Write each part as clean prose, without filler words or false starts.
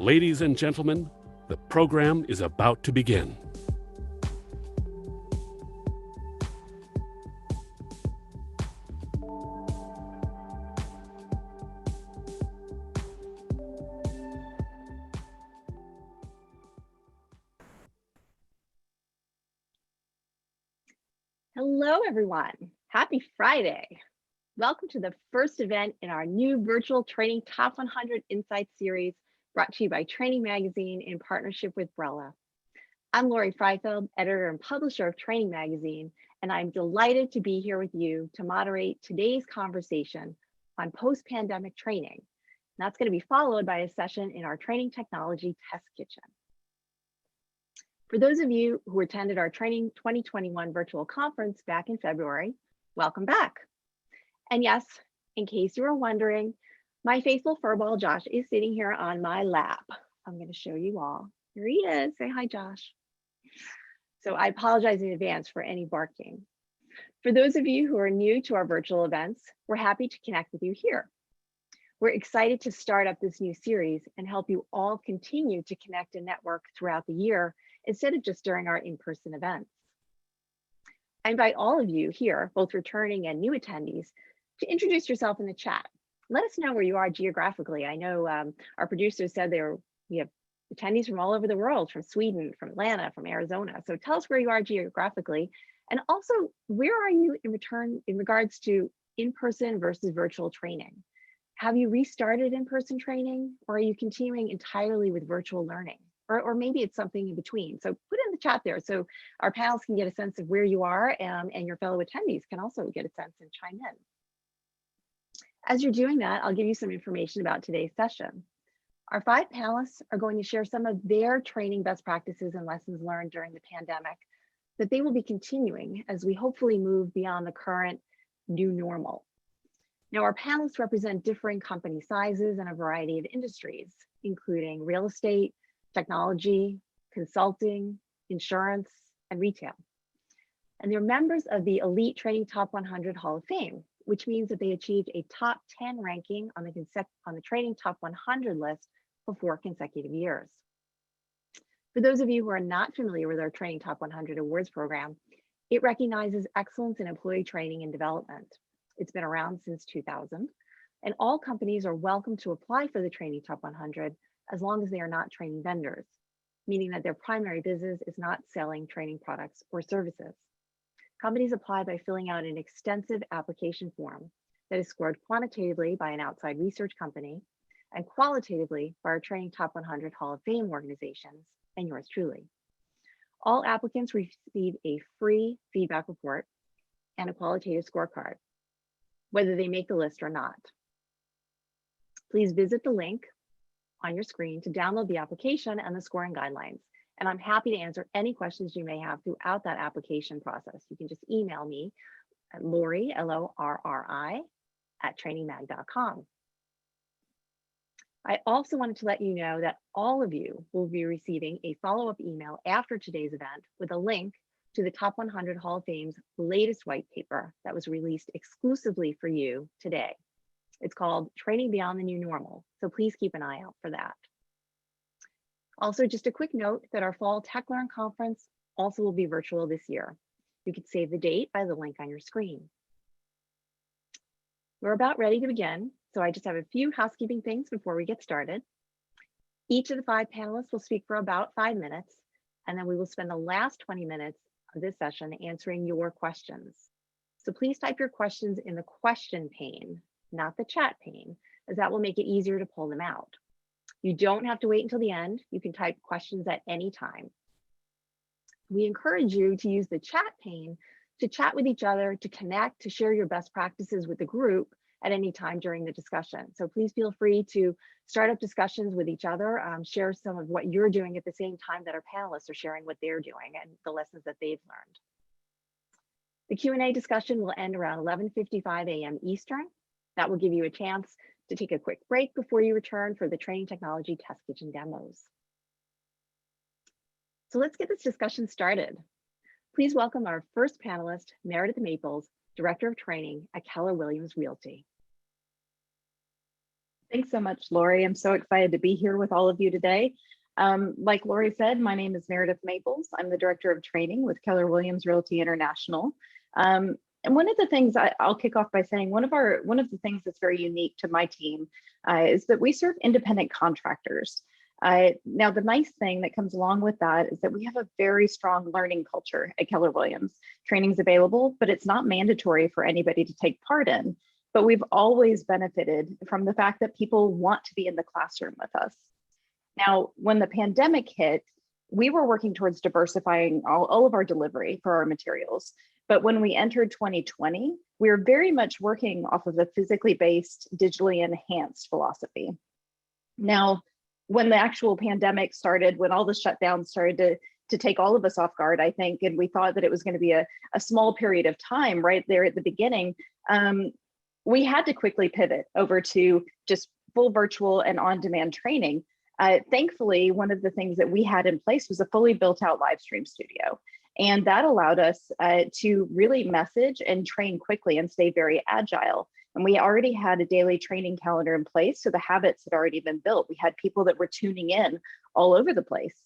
Ladies and gentlemen, the program is about to begin. Hello, everyone. Happy Friday. Welcome to the first event in our new virtual training Top 100 Insights series brought to you by Training Magazine in partnership with Brella. I'm Lorri Freifeld, editor and publisher of Training Magazine, and I'm delighted to be here with you to moderate today's conversation on post-pandemic training. And that's going to be followed by a session in our Training Technology Test Kitchen. For those of you who attended our Training 2021 virtual conference back in February, welcome back. And yes, in case you were wondering, my faithful furball Josh is sitting here on my lap. I'm going to show you all. Here he is. Say hi, Josh. So I apologize in advance for any barking. For those of you who are new to our virtual events, we're happy to connect with you here. We're excited to start up this new series and help you all continue to connect and network throughout the year instead of just during our in-person events. I invite all of you here, both returning and new attendees, to introduce yourself in the chat. Let us know where you are geographically. I know our producers said we have attendees from all over the world, from Sweden, from Atlanta, from Arizona. So tell us where you are geographically. And also, where are you in regards to in-person versus virtual training? Have you restarted in-person training, or are you continuing entirely with virtual learning? Or maybe it's something in between. So put it in the chat there so our panels can get a sense of where you are, and your fellow attendees can also get a sense and chime in. As you're doing that, I'll give you some information about today's session. Our 5 panelists are going to share some of their training best practices and lessons learned during the pandemic that they will be continuing as we hopefully move beyond the current new normal. Now, our panelists represent differing company sizes and a variety of industries, including real estate, technology, consulting, insurance, and retail. And they're members of the Elite Training Top 100 Hall of Fame, which means that they achieved a top 10 ranking on the Training Top 100 list for 4 consecutive years. For those of you who are not familiar with our Training Top 100 Awards program, it recognizes excellence in employee training and development. It's been around since 2000, and all companies are welcome to apply for the Training Top 100 as long as they are not training vendors, meaning that their primary business is not selling training products or services. Companies apply by filling out an extensive application form that is scored quantitatively by an outside research company and qualitatively by our Training Top 100 Hall of Fame organizations and yours truly. All applicants receive a free feedback report and a qualitative scorecard, whether they make the list or not. Please visit the link on your screen to download the application and the scoring guidelines. And I'm happy to answer any questions you may have throughout that application process. You can just email me at Lorri, L-O-R-R-I, @trainingmag.com. I also wanted to let you know that all of you will be receiving a follow-up email after today's event with a link to the Top 100 Hall of Fame's latest white paper that was released exclusively for you today. It's called Training Beyond the New Normal, so please keep an eye out for that. Also, just a quick note that our Fall Tech Learn Conference also will be virtual this year. You can save the date by the link on your screen. We're about ready to begin, so I just have a few housekeeping things before we get started. Each of the 5 panelists will speak for about 5 minutes, and then we will spend the last 20 minutes of this session answering your questions. So please type your questions in the question pane, not the chat pane, as that will make it easier to pull them out. You don't have to wait until the end. You can type questions at any time. We encourage you to use the chat pane to chat with each other, to connect, to share your best practices with the group at any time during the discussion. So please feel free to start up discussions with each other, share some of what you're doing at the same time that our panelists are sharing what they're doing and the lessons that they've learned. The Q&A discussion will end around 11:55 a.m. Eastern. That will give you a chance to take a quick break before you return for the Training Technology Test Kitchen demos. So let's get this discussion started. Please welcome our first panelist, Meredith Maples, Director of Training at Keller Williams Realty. Thanks so much, Lorri. I'm so excited to be here with all of you today. Like Lorri said, my name is Meredith Maples. I'm the Director of Training with Keller Williams Realty International. And one of the things I'll kick off by saying, one of the things that's very unique to my team is that we serve independent contractors. Now, the nice thing that comes along with that is that we have a very strong learning culture at Keller Williams. Training's available, but it's not mandatory for anybody to take part in. But we've always benefited from the fact that people want to be in the classroom with us. Now, when the pandemic hit, we were working towards diversifying all of our delivery for our materials. But when we entered 2020, we were very much working off of a physically based, digitally enhanced philosophy. Now, when the actual pandemic started, when all the shutdowns started to take all of us off guard, I think, and we thought that it was going to be a small period of time right there at the beginning, we had to quickly pivot over to just full virtual and on-demand training. Thankfully, one of the things that we had in place was a fully built out live stream studio. And that allowed us to really message and train quickly and stay very agile. And we already had a daily training calendar in place. So the habits had already been built. We had people that were tuning in all over the place.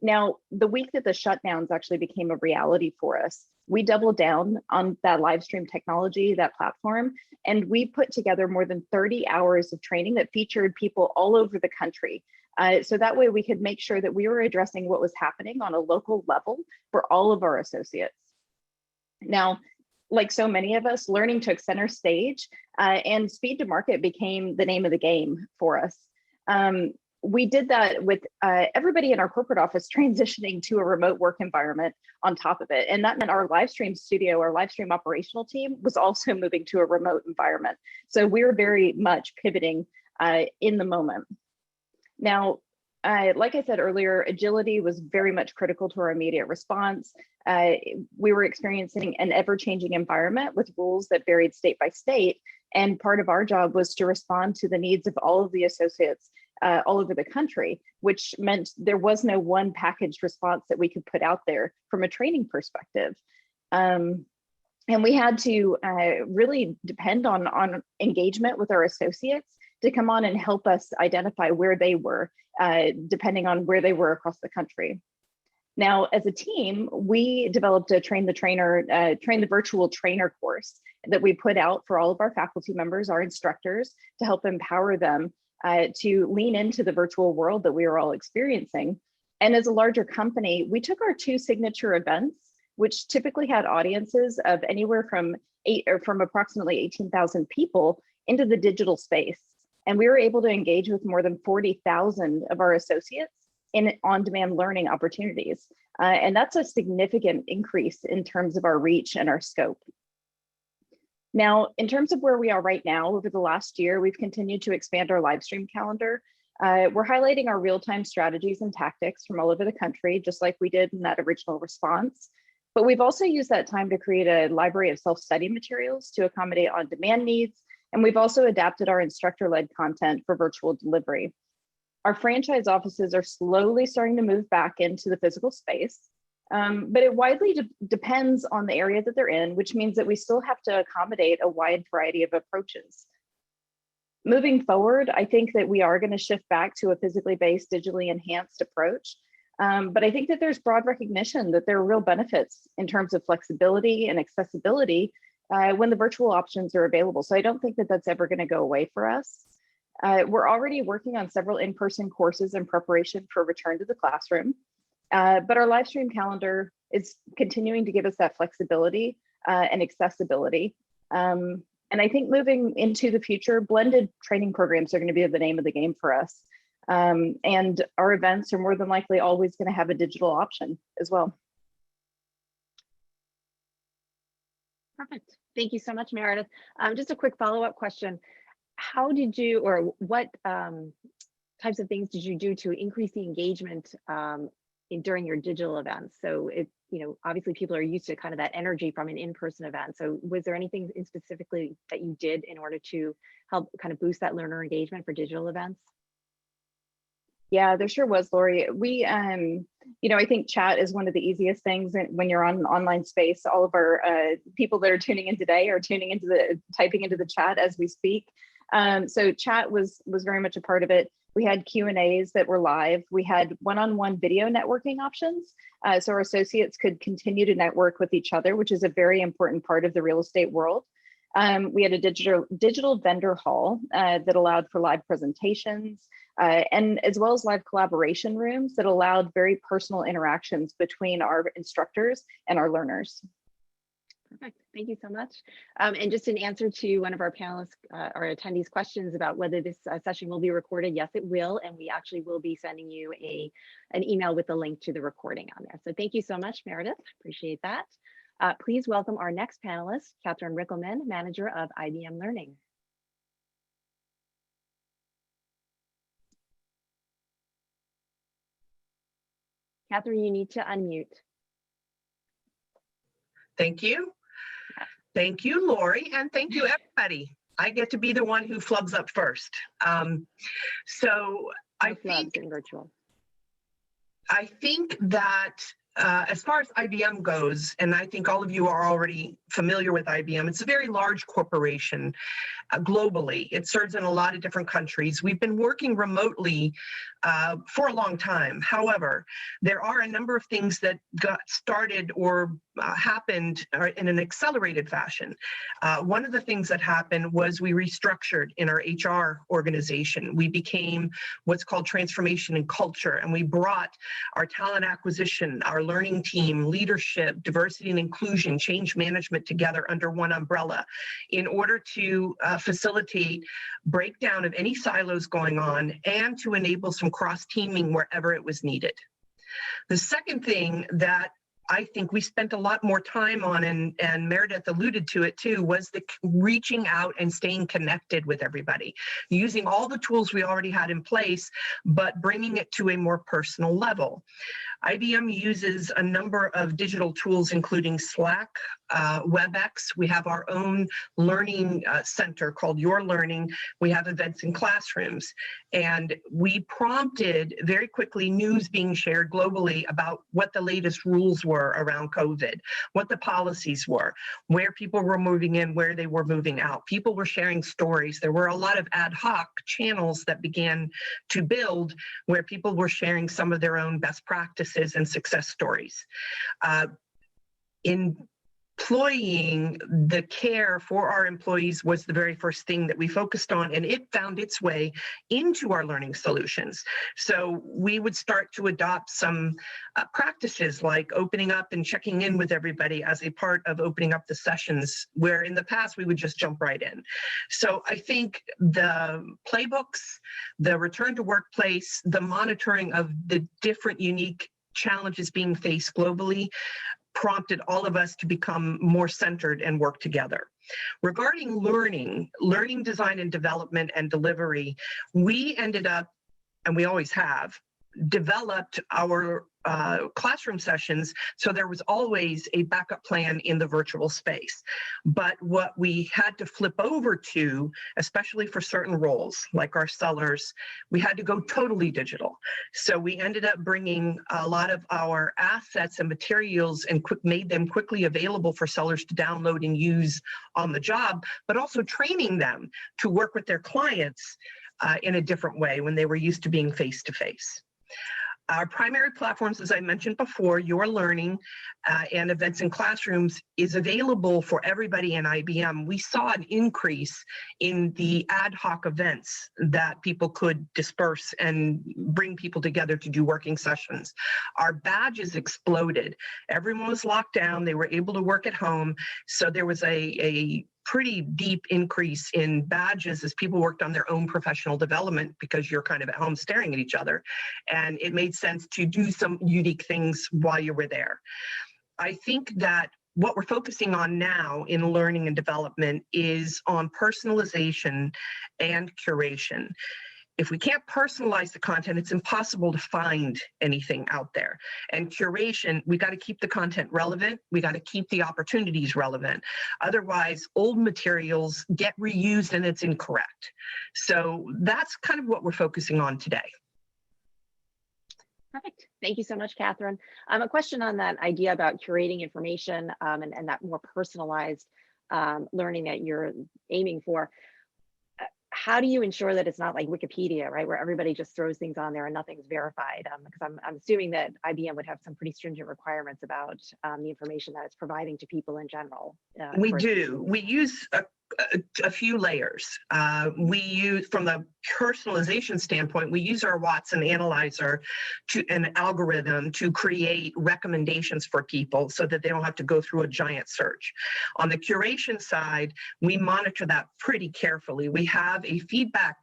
Now, the week that the shutdowns actually became a reality for us, we doubled down on that live stream technology, that platform, and we put together more than 30 hours of training that featured people all over the country. So that way we could make sure that we were addressing what was happening on a local level for all of our associates. Now, like so many of us, learning took center stage and speed to market became the name of the game for us. We did that with everybody in our corporate office transitioning to a remote work environment on top of it. And that meant our live stream studio, our live stream operational team was also moving to a remote environment. So we were very much pivoting in the moment. Now, like I said earlier, agility was very much critical to our immediate response. We were experiencing an ever-changing environment with rules that varied state by state. And part of our job was to respond to the needs of all of the associates all over the country, which meant there was no one packaged response that we could put out there from a training perspective. And we had to really depend on engagement with our associates to come on and help us identify where they were, depending on where they were across the country. Now, as a team, we developed a train the virtual trainer course that we put out for all of our faculty members, our instructors, to help empower them to lean into the virtual world that we were all experiencing. And as a larger company, we took our 2 signature events, which typically had audiences of anywhere from approximately 18,000 people, into the digital space. And we were able to engage with more than 40,000 of our associates in on-demand learning opportunities. And that's a significant increase in terms of our reach and our scope. Now, in terms of where we are right now, over the last year, we've continued to expand our live stream calendar. We're highlighting our real-time strategies and tactics from all over the country, just like we did in that original response. But we've also used that time to create a library of self-study materials to accommodate on-demand needs. And we've also adapted our instructor-led content for virtual delivery. Our franchise offices are slowly starting to move back into the physical space. But it widely depends on the area that they're in, which means that we still have to accommodate a wide variety of approaches. Moving forward, I think that we are going to shift back to a physically based, digitally enhanced approach. But I think that there's broad recognition that there are real benefits in terms of flexibility and accessibility when the virtual options are available. So I don't think that that's ever going to go away for us. We're already working on several in-person courses in preparation for return to the classroom. But our live stream calendar is continuing to give us that flexibility and accessibility. And I think moving into the future, blended training programs are going to be the name of the game for us. And our events are more than likely always going to have a digital option as well. Perfect. Thank you so much, Meredith. Just a quick follow-up question. How did you, or what types of things did you do to increase the engagement during your digital events? So obviously people are used to kind of that energy from an in-person event. So was there anything specifically that you did in order to help kind of boost that learner engagement for digital events? Yeah, there sure was, Lorri. We, I think chat is one of the easiest things when you're on an online space. All of our people that are tuning in today are typing into the chat as we speak. So chat was very much a part of it. We had Q&As that were live. We had one-on-one video networking options. So our associates could continue to network with each other, which is a very important part of the real estate world. We had a digital vendor hall that allowed for live presentations, and as well as live collaboration rooms that allowed very personal interactions between our instructors and our learners. Perfect. Thank you so much. And just in answer to one of our panelists or attendees' questions about whether this session will be recorded, yes, it will. And we actually will be sending you an email with the link to the recording on there. So thank you so much, Meredith. Appreciate that. Please welcome our next panelist, Catherine Rickelman, Manager of IBM Learning. Catherine, you need to unmute. Thank you. Thank you, Lorri, and thank you, everybody. I get to be the one who flubs up first. I think that as far as IBM goes, and I think all of you are already familiar with IBM, it's a very large corporation globally. It serves in a lot of different countries. We've been working remotely for a long time. However, there are a number of things that got started or happened in an accelerated fashion. One of the things that happened was we restructured in our HR organization. We became what's called transformation and culture, and we brought our talent acquisition, our learning team, leadership, diversity and inclusion, change management together under one umbrella in order to facilitate breakdown of any silos going on and to enable some cross-teaming wherever it was needed. The second thing that I think we spent a lot more time on, and Meredith alluded to it too, was the reaching out and staying connected with everybody, using all the tools we already had in place, but bringing it to a more personal level. IBM uses a number of digital tools, including Slack, WebEx. We have our own learning center called Your Learning. We have events in classrooms. And we prompted very quickly news being shared globally about what the latest rules were around COVID, what the policies were, where people were moving in, where they were moving out. People were sharing stories. There were a lot of ad hoc channels that began to build where people were sharing some of their own best practices and success stories. Employing the care for our employees was the very first thing that we focused on, and it found its way into our learning solutions. So we would start to adopt some practices like opening up and checking in with everybody as a part of opening up the sessions, where in the past we would just jump right in. So I think the playbooks, the return to workplace, the monitoring of the different unique challenges being faced globally prompted all of us to become more centered and work together. Regarding learning design and development and delivery, we ended up, and we always have, developed our classroom sessions so there was always a backup plan in the virtual space. But what we had to flip over to, especially for certain roles like our sellers, we had to go totally digital. So we ended up bringing a lot of our assets and materials and made them quickly available for sellers to download and use on the job, but also training them to work with their clients in a different way when they were used to being face-to-face. Our primary platforms, as I mentioned before, Your Learning and Events in Classrooms is available for everybody in IBM. We saw an increase in the ad hoc events that people could disperse and bring people together to do working sessions. Our badges exploded. Everyone was locked down. They were able to work at home. So there was a pretty deep increase in badges as people worked on their own professional development because you're kind of at home staring at each other. And it made sense to do some unique things while you were there. I think that what we're focusing on now in learning and development is on personalization and curation. If we can't personalize the content, it's impossible to find anything out there. And curation, we got to keep the content relevant. We got to keep the opportunities relevant. Otherwise, old materials get reused and it's incorrect. So that's kind of what we're focusing on today. Perfect. Thank you so much, Catherine. A question on that idea about curating information and that more personalized learning that you're aiming for. how do you ensure that it's not like Wikipedia, right, where everybody just throws things on there and nothing's verified? Because I'm assuming that IBM would have some pretty stringent requirements about the information that it's providing to people in general. We do. We use a few layers. We use, from the personalization standpoint, we use our Watson analyzer to an algorithm to create recommendations for people so that they don't have to go through a giant search. On the curation side, we monitor that pretty carefully. We have a feedback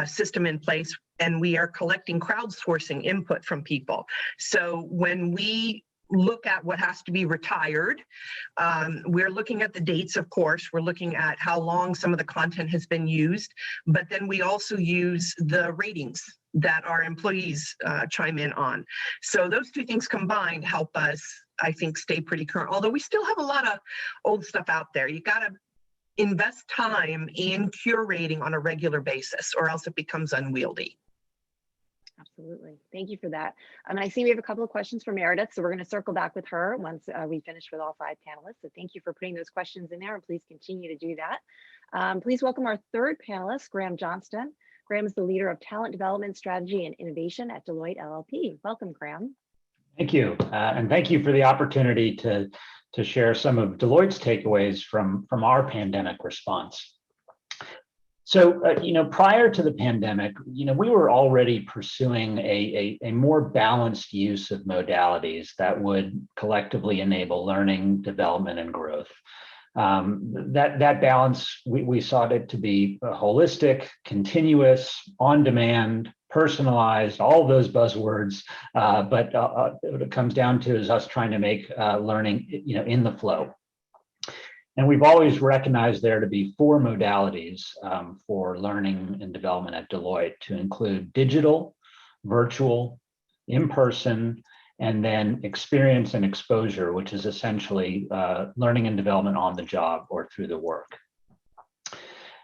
system in place, and we are collecting crowdsourcing input from people. So when we look at what has to be retired, we're looking at the dates, of course. We're looking at how long some of the content has been used, but then we also use the ratings that our employees chime in on. So those two things combined help us, I think, stay pretty current, although we still have a lot of old stuff out there. You got to invest time in curating on a regular basis, or else it becomes unwieldy. Absolutely. Thank you for that. And I see we have a couple of questions for Meredith, so we're going to circle back with her once we finish with all 5 panelists. So thank you for putting those questions in there, and please continue to do that. Please welcome our third panelist, Graham Johnston. Graham is the leader of talent development, strategy, and innovation at Deloitte LLP. Welcome, Graham. Thank you. And thank you for the opportunity to share some of Deloitte's takeaways from our pandemic response. So, prior to the pandemic, we were already pursuing a more balanced use of modalities that would collectively enable learning, development, and growth. That balance, we sought it to be holistic, continuous, on-demand, personalized, all those buzzwords, but what it comes down to is us trying to make learning, in the flow. And we've always recognized there to be 4 modalities for learning and development at Deloitte, to include digital, virtual, in-person, and then experience and exposure, which is essentially learning and development on the job or through the work.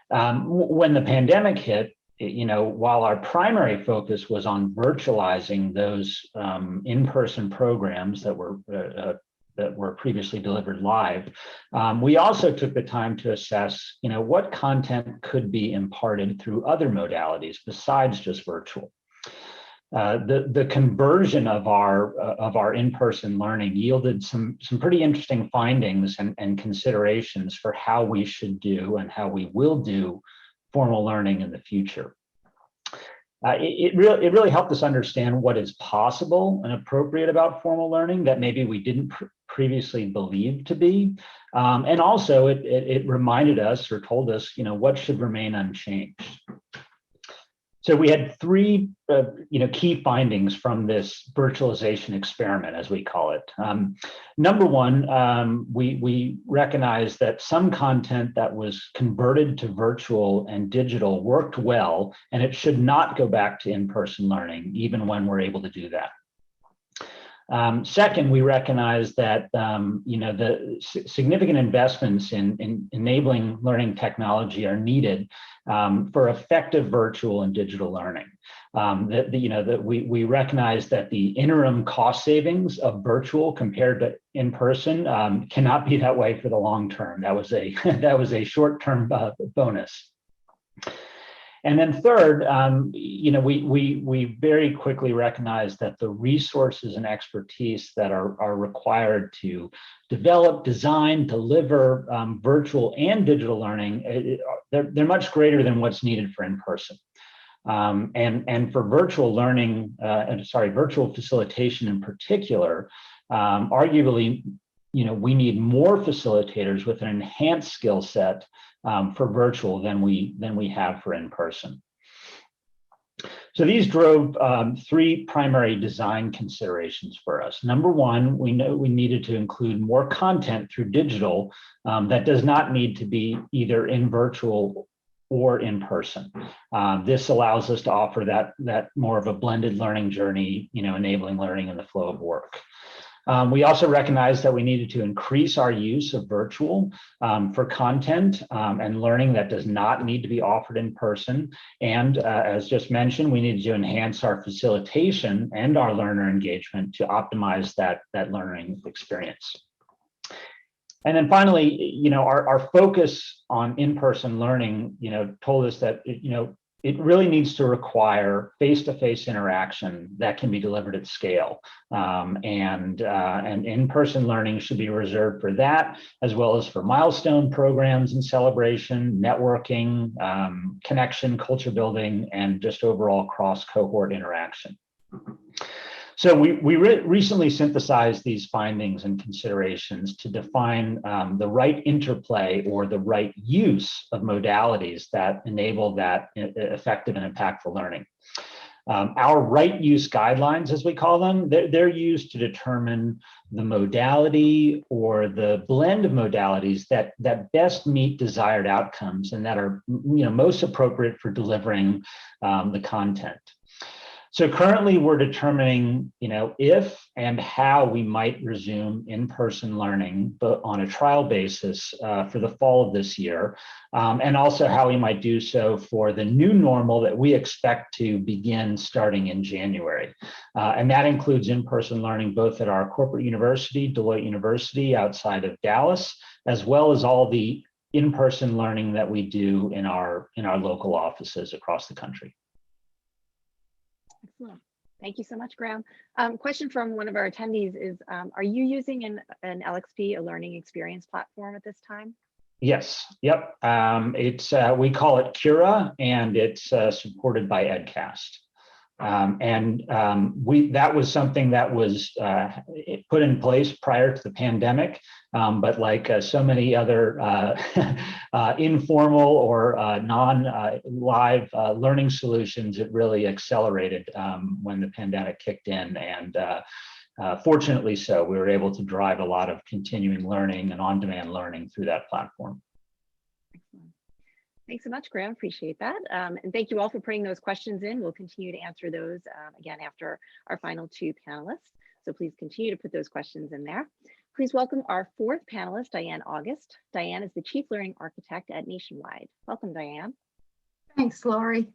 When the pandemic hit, while our primary focus was on virtualizing those in-person programs that were previously delivered live, we also took the time to assess, what content could be imparted through other modalities besides just virtual. The conversion of our in-person learning yielded some pretty interesting findings and considerations for how we should do and how we will do formal learning in the future. It really helped us understand what is possible and appropriate about formal learning that maybe we didn't previously believe to be. And also it reminded us or told us, what should remain unchanged. So we had 3 key findings from this virtualization experiment, as we call it. Number one, we recognized that some content that was converted to virtual and digital worked well, and it should not go back to in-person learning, even when we're able to do that. Second, we recognize that the significant investments in enabling learning technology are needed for effective virtual and digital learning. We recognize that the interim cost savings of virtual compared to in-person cannot be that way for the long term. That was a short-term bonus. And then third, we very quickly recognize that the resources and expertise that are required to develop, design, deliver virtual and digital learning, they're much greater than what's needed for in-person. And for virtual learning, virtual facilitation in particular, arguably, we need more facilitators with an enhanced skill set for virtual than we have for in-person. So these drove 3 primary design considerations for us. Number one, we know we needed to include more content through digital that does not need to be either in virtual or in person. This allows us to offer that more of a blended learning journey, enabling learning in the flow of work. We also recognized that we needed to increase our use of virtual for content and learning that does not need to be offered in person. And as just mentioned, we needed to enhance our facilitation and our learner engagement to optimize that learning experience. And then finally, our focus on in-person learning, told us that, it really needs to require face-to-face interaction that can be delivered at scale. And in-person learning should be reserved for that, as well as for milestone programs and celebration, networking, connection, culture building, and just overall cross-cohort interaction. So we recently synthesized these findings and considerations to define the right interplay or the right use of modalities that enable that effective and impactful learning. Our right use guidelines, as we call them, they're used to determine the modality or the blend of modalities that best meet desired outcomes and that are most appropriate for delivering the content. So currently we're determining, if and how we might resume in-person learning, but on a trial basis for the fall of this year, and also how we might do so for the new normal that we expect to begin starting in January. And that includes in-person learning both at our corporate university, Deloitte University outside of Dallas, as well as all the in-person learning that we do in our local offices across the country. Excellent. Thank you so much, Graham. Question from one of our attendees is, are you using an LXP, a learning experience platform at this time? Yes, yep. We call it Cura, and it's supported by EdCast. That was something that was put in place prior to the pandemic, but like so many other informal or non-live learning solutions, it really accelerated when the pandemic kicked in. And fortunately so, we were able to drive a lot of continuing learning and on-demand learning through that platform. Excellent. Thanks so much, Graham. Appreciate that. And thank you all for putting those questions in. We'll continue to answer those again after our final two panelists. So please continue to put those questions in there. Please welcome our fourth panelist, Diane August. Diane is the Chief Learning Architect at Nationwide. Welcome, Diane. Thanks, Lorri.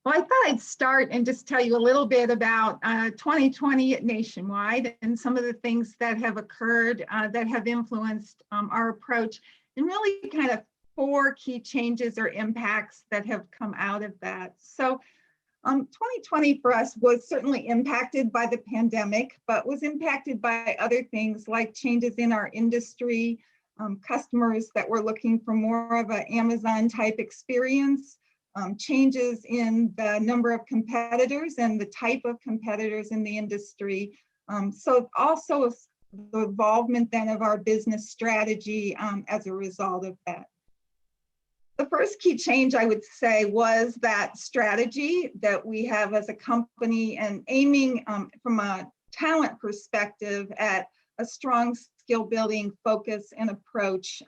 Well, I thought I'd start and just tell you a little bit about 2020 at Nationwide and some of the things that have occurred that have influenced our approach, and really kind of 4 key changes or impacts that have come out of that. So 2020 for us was certainly impacted by the pandemic, but was impacted by other things like changes in our industry, customers that were looking for more of an Amazon type experience, changes in the number of competitors and the type of competitors in the industry. So also the involvement then of our business strategy as a result of that. The first key change I would say was that strategy that we have as a company and aiming from a talent perspective at a strong skill building focus and approach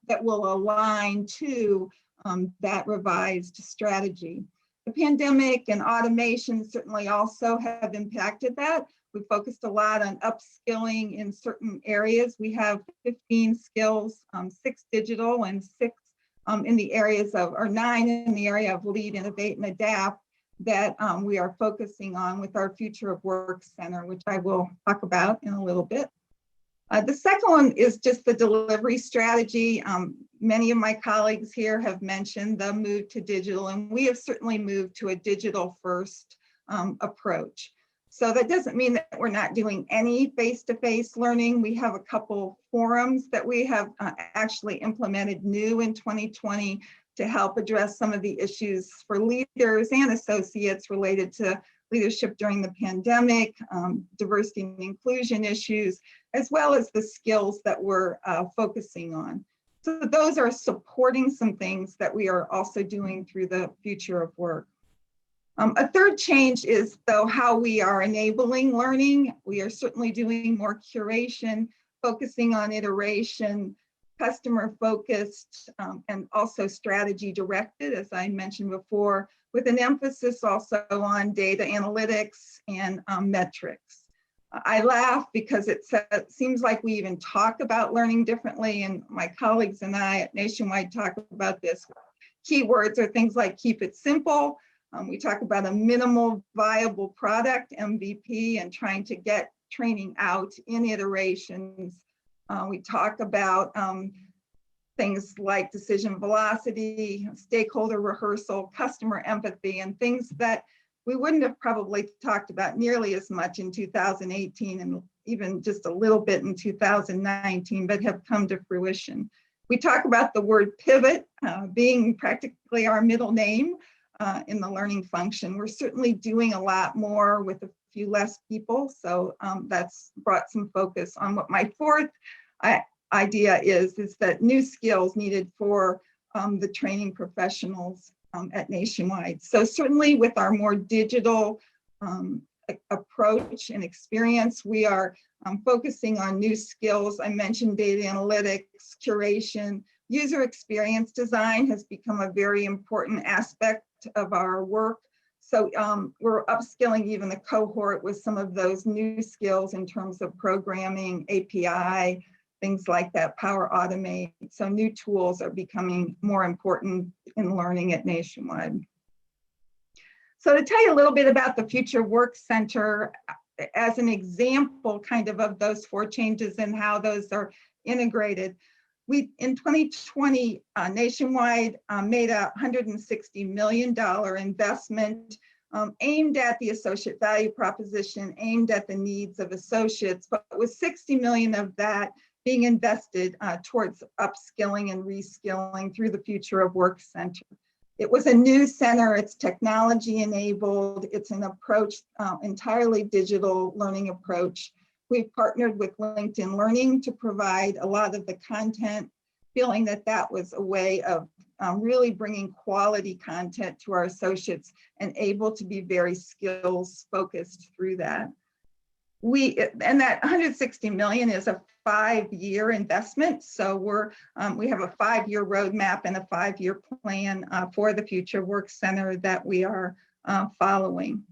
that will align to that revised strategy. The pandemic and automation certainly also have impacted that. We focused a lot on upskilling in certain areas. We have 15 skills, 6 digital and 6 in the areas of, or 9 in the area of lead, innovate, and adapt that we are focusing on with our Future of Work Center, which I will talk about in a little bit. The second one is just the delivery strategy. Many of my colleagues here have mentioned the move to digital, and we have certainly moved to a digital first approach. So that doesn't mean that we're not doing any face-to-face learning. We have a couple forums that we have actually implemented new in 2020 to help address some of the issues for leaders and associates related to leadership during the pandemic, diversity and inclusion issues, as well as the skills that we're focusing on. So those are supporting some things that we are also doing through the Future of Work. A third change is though how we are enabling learning. We are certainly doing more curation, focusing on iteration, customer focused, and also strategy directed, as I mentioned before, with an emphasis also on data analytics and metrics. I laugh because it seems like we even talk about learning differently, and my colleagues and I at Nationwide talk about this. Keywords are things like keep it simple. We talk about a minimal viable product, MVP, and trying to get training out in iterations. We talk about things like decision velocity, stakeholder rehearsal, customer empathy, and things that we wouldn't have probably talked about nearly as much in 2018 and even just a little bit in 2019, but have come to fruition. We talk about the word pivot being practically our middle name in the learning function. We're certainly doing a lot more with a few less people, so that's brought some focus on what my fourth idea is that new skills needed for the training professionals at Nationwide. So certainly with our more digital approach and experience, we are focusing on new skills. I mentioned data analytics, curation, user experience design has become a very important aspect of our work. So we're upskilling even the cohort with some of those new skills in terms of programming, API, things like that, Power Automate. So new tools are becoming more important in learning at Nationwide. So to tell you a little bit about the Future Work Center as an example kind of those 4 changes and how those are integrated. We, in 2020, Nationwide made a $160 million investment aimed at the associate value proposition, aimed at the needs of associates, but with $60 million of that being invested towards upskilling and reskilling through the Future of Work Center. It was a new center, it's technology enabled, it's an approach, entirely digital learning approach. We've partnered with LinkedIn Learning to provide a lot of the content, feeling that that was a way of really bringing quality content to our associates and able to be very skills focused through that. And that 160 million is a 5-year investment. So we have a 5-year roadmap and a 5-year plan for the Future Work Center that we are following.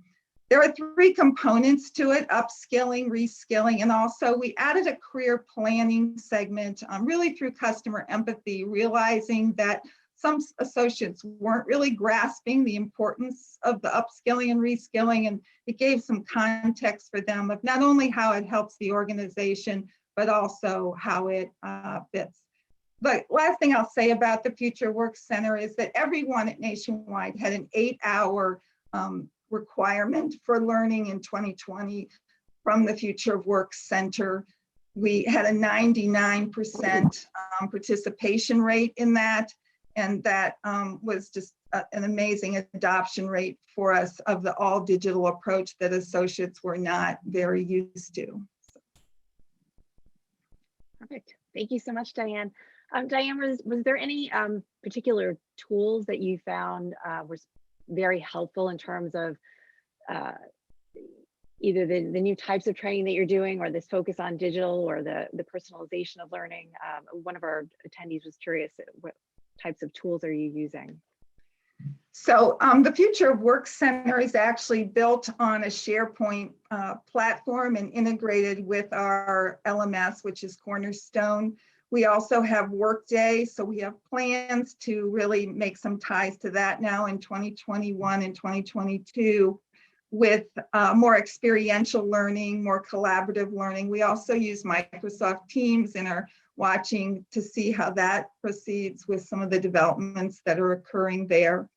There are 3 components to it: upskilling, reskilling, and also we added a career planning segment really through customer empathy, realizing that some associates weren't really grasping the importance of the upskilling and reskilling, and it gave some context for them of not only how it helps the organization, but also how it fits. But last thing I'll say about the Future Work Center is that everyone at Nationwide had an 8-hour requirement for learning in 2020 from the Future of Work Center. We had a 99% participation rate in that, and that was just an amazing adoption rate for us of the all digital approach that associates were not very used to. Perfect. Thank you so much, Diane. Diane, was there any particular tools that you found were very helpful in terms of either the new types of training that you're doing, or this focus on digital, or the personalization of learning? One of our attendees was curious, what types of tools are you using? So the Future of Work Center is actually built on a SharePoint platform and integrated with our LMS, which is Cornerstone. We also have Workday, so we have plans to really make some ties to that now in 2021 and 2022 with more experiential learning, more collaborative learning. We also use Microsoft Teams and are watching to see how that proceeds with some of the developments that are occurring there.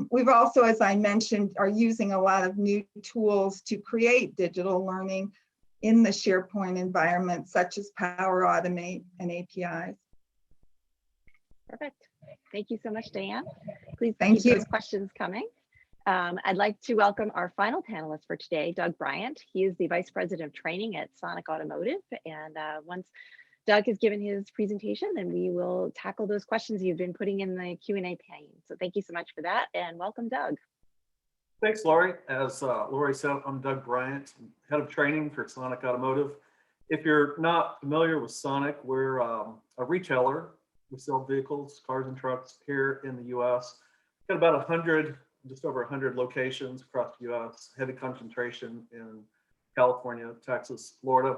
We've also, as I mentioned, are using a lot of new tools to create digital learning in the SharePoint environment, such as Power Automate and APIs. Perfect. Thank you so much, Diane. Please keep those questions coming. I'd like to welcome our final panelist for today, Doug Bryant. He is the Vice President of Training at Sonic Automotive. And once Doug has given his presentation, then we will tackle those questions you've been putting in the Q&A pane. So thank you so much for that, and welcome, Doug. Thanks, Lorri. As Lorri said, I'm Doug Bryant, Head of Training for Sonic Automotive. If you're not familiar with Sonic, we're a retailer. We sell vehicles, cars and trucks here in the U.S. Got about 100, just over 100 locations across the U.S., heavy concentration in California, Texas, Florida.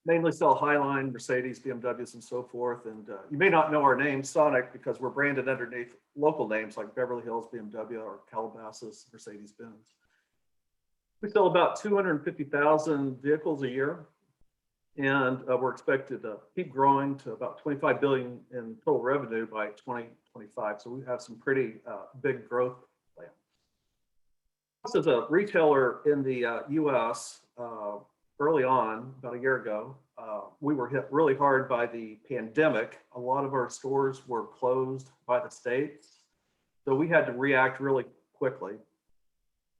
Mainly sell Highline, Mercedes, BMWs, and so forth. And you may not know our name, Sonic, because we're branded underneath local names like Beverly Hills, BMW, or Calabasas, Mercedes-Benz. We sell about 250,000 vehicles a year. And we're expected to keep growing to about 25 billion in total revenue by 2025. So we have some pretty big growth plans. As a retailer in the US, early on, about a year ago, we were hit really hard by the pandemic. A lot of our stores were closed by the state. So we had to react really quickly.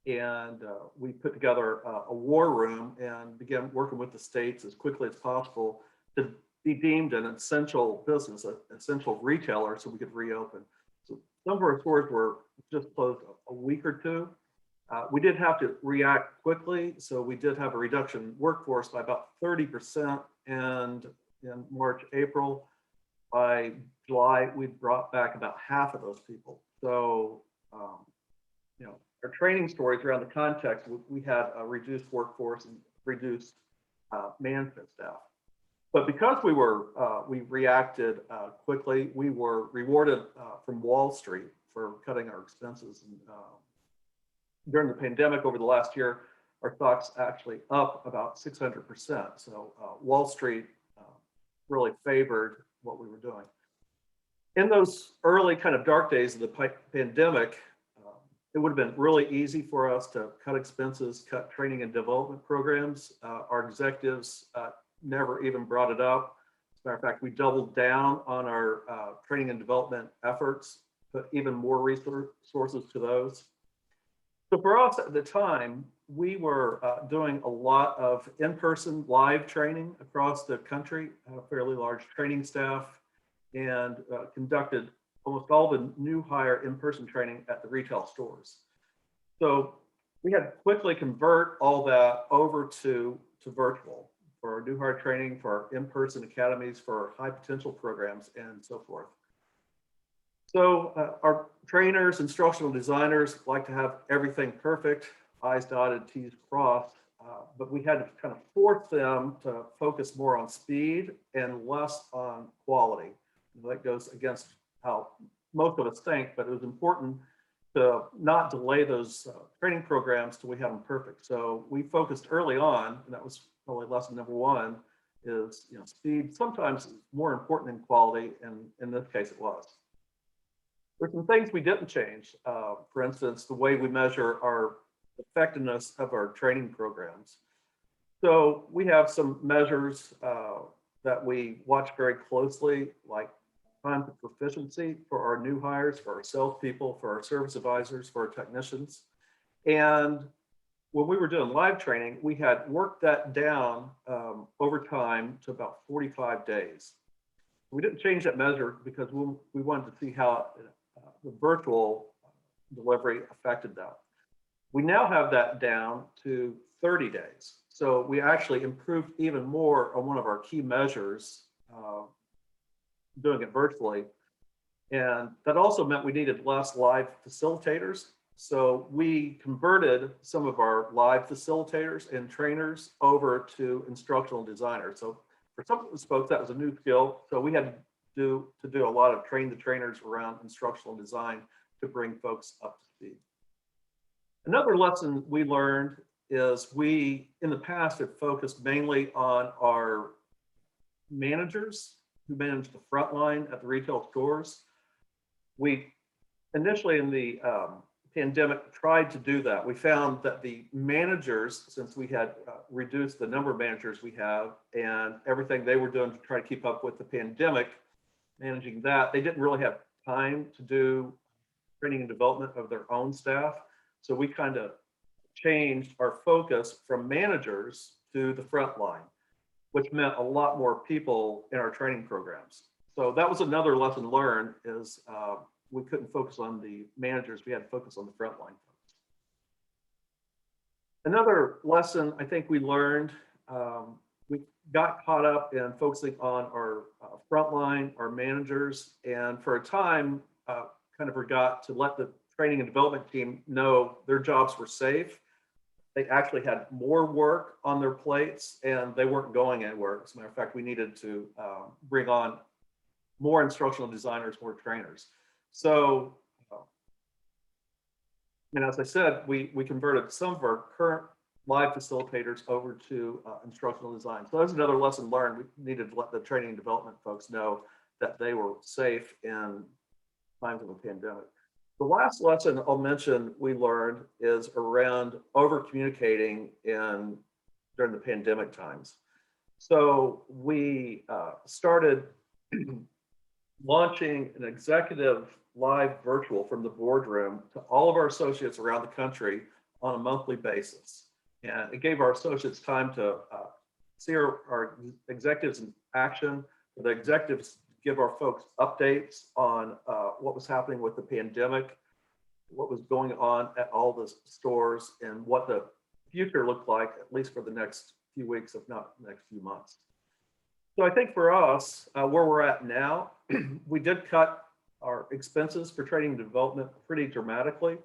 And we put together a war room and began working with the states as quickly as possible to be deemed an essential business, an essential retailer, so we could reopen. So some of our stores were just closed a week or two. We did have to react quickly, so we did have a reduction in workforce by about 30%, and in March, April. By July, we brought back about half of those people. So, you know, our training stories around the context, we had a reduced workforce and reduced management staff. But because we reacted quickly, we were rewarded from Wall Street for cutting our expenses. And during the pandemic over the last year, our stock's actually up about 600%. So Wall Street really favored what we were doing. In those early kind of dark days of the pandemic, it would have been really easy for us to cut expenses, cut training and development programs. Our executives never even brought it up. As a matter of fact, we doubled down on our training and development efforts, put even more resources to those. So for us at the time, we were doing a lot of in-person live training across the country, had a fairly large training staff, and conducted almost all the new hire in-person training at the retail stores. So we had to quickly convert all that over to virtual for our new hire training, for our in-person academies, for our high potential programs, and so forth. So our trainers, instructional designers like to have everything perfect, I's dotted, T's crossed, but we had to kind of force them to focus more on speed and less on quality. And that goes against how most of us think, but it was important to not delay those training programs till we had them perfect. So we focused early on, and that was probably lesson number one, is speed sometimes is more important than quality, and in this case it was. There's some things we didn't change. For instance, the way we measure our effectiveness of our training programs. So we have some measures that we watch very closely, like time to proficiency for our new hires, for our salespeople, for our service advisors, for our technicians. And when we were doing live training, we had worked that down over time to about 45 days. We didn't change that measure because we wanted to see how the virtual delivery affected that. We now have that down to 30 days. So we actually improved even more on one of our key measures, doing it virtually. And that also meant we needed less live facilitators. So we converted some of our live facilitators and trainers over to instructional designers. So for some of those folks, that was a new skill. So we had to do a lot of train the trainers around instructional design to bring folks up to speed. Another lesson we learned is we, in the past, have focused mainly on our managers who manage the front line at the retail stores. We initially in the pandemic tried to do that. We found that the managers, since we had reduced the number of managers we have and everything they were doing to try to keep up with the pandemic, managing that, they didn't really have time to do training and development of their own staff. So we kind of changed our focus from managers to the front line, which meant a lot more people in our training programs. So that was another lesson learned is we couldn't focus on the managers, we had to focus on the front line folks. Another lesson I think we learned, we got caught up in focusing on our front line, our managers, and for a time kind of forgot to let the training and development team know their jobs were safe. They actually had more work on their plates and they weren't going anywhere. As a matter of fact, we needed to bring on more instructional designers, more trainers. So, and as I said, we converted some of our current live facilitators over to instructional design. So that's another lesson learned. We needed to let the training and development folks know that they were safe in times of a pandemic. The last lesson I'll mention we learned is around over communicating during the pandemic times. So we started launching an executive live virtual from the boardroom to all of our associates around the country on a monthly basis. And it gave our associates time to see our executives in action. The executives give our folks updates on what was happening with the pandemic, what was going on at all the stores, and what the future looked like, at least for the next few weeks, if not the next few months. So I think for us, where we're at now, we did cut our expenses for training and development pretty dramatically.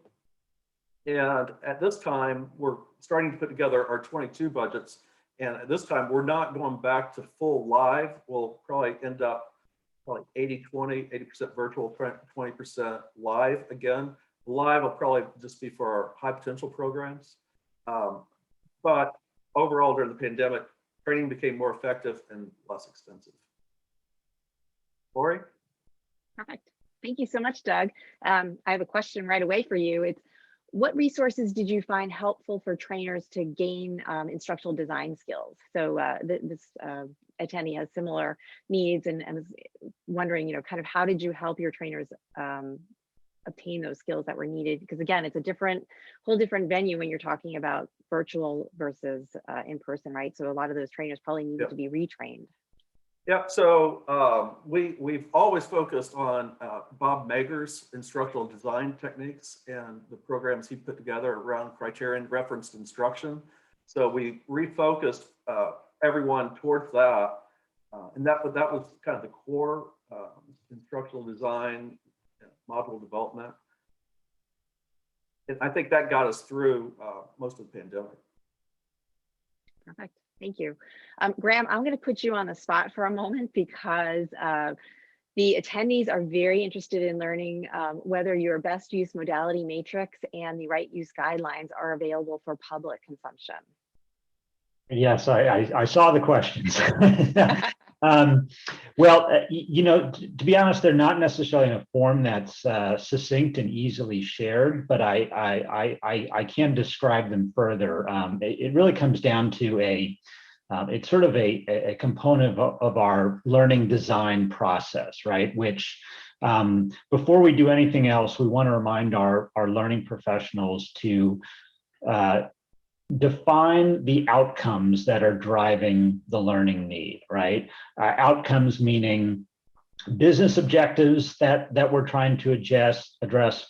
And at this time, we're starting to put together our 22 budgets. And at this time, we're not going back to full live. We'll probably end up like 80-20, 80% virtual, 20% live again. Live will probably just be for our high potential programs. But overall, during the pandemic, training became more effective and less expensive. Lorri? Perfect. Thank you so much, Doug. I have a question right away for you. It's what resources did you find helpful for trainers to gain instructional design skills? So this attendee has similar needs and was wondering, kind of how did you help your trainers obtain those skills that were needed? Because again, it's a whole different venue when you're talking about virtual versus in person, right? So a lot of those trainers probably needed to be retrained. Yeah, so we've always focused on Bob Mager's instructional design techniques and the programs he put together around criterion referenced instruction. So we refocused everyone towards that, and that was kind of the core instructional design, module development. And I think that got us through most of the pandemic. Perfect. Thank you. Graham, I'm going to put you on the spot for a moment because the attendees are very interested in learning whether your best use modality matrix and the right use guidelines are available for public consumption. Yes, I saw the questions. Well, to be honest, they're not necessarily in a form that's succinct and easily shared, but I can describe them further. It really comes down to it's sort of a component of our learning design process, right? Which before we do anything else, we want to remind our learning professionals to define the outcomes that are driving the learning need, right? Outcomes meaning business objectives that we're trying to address,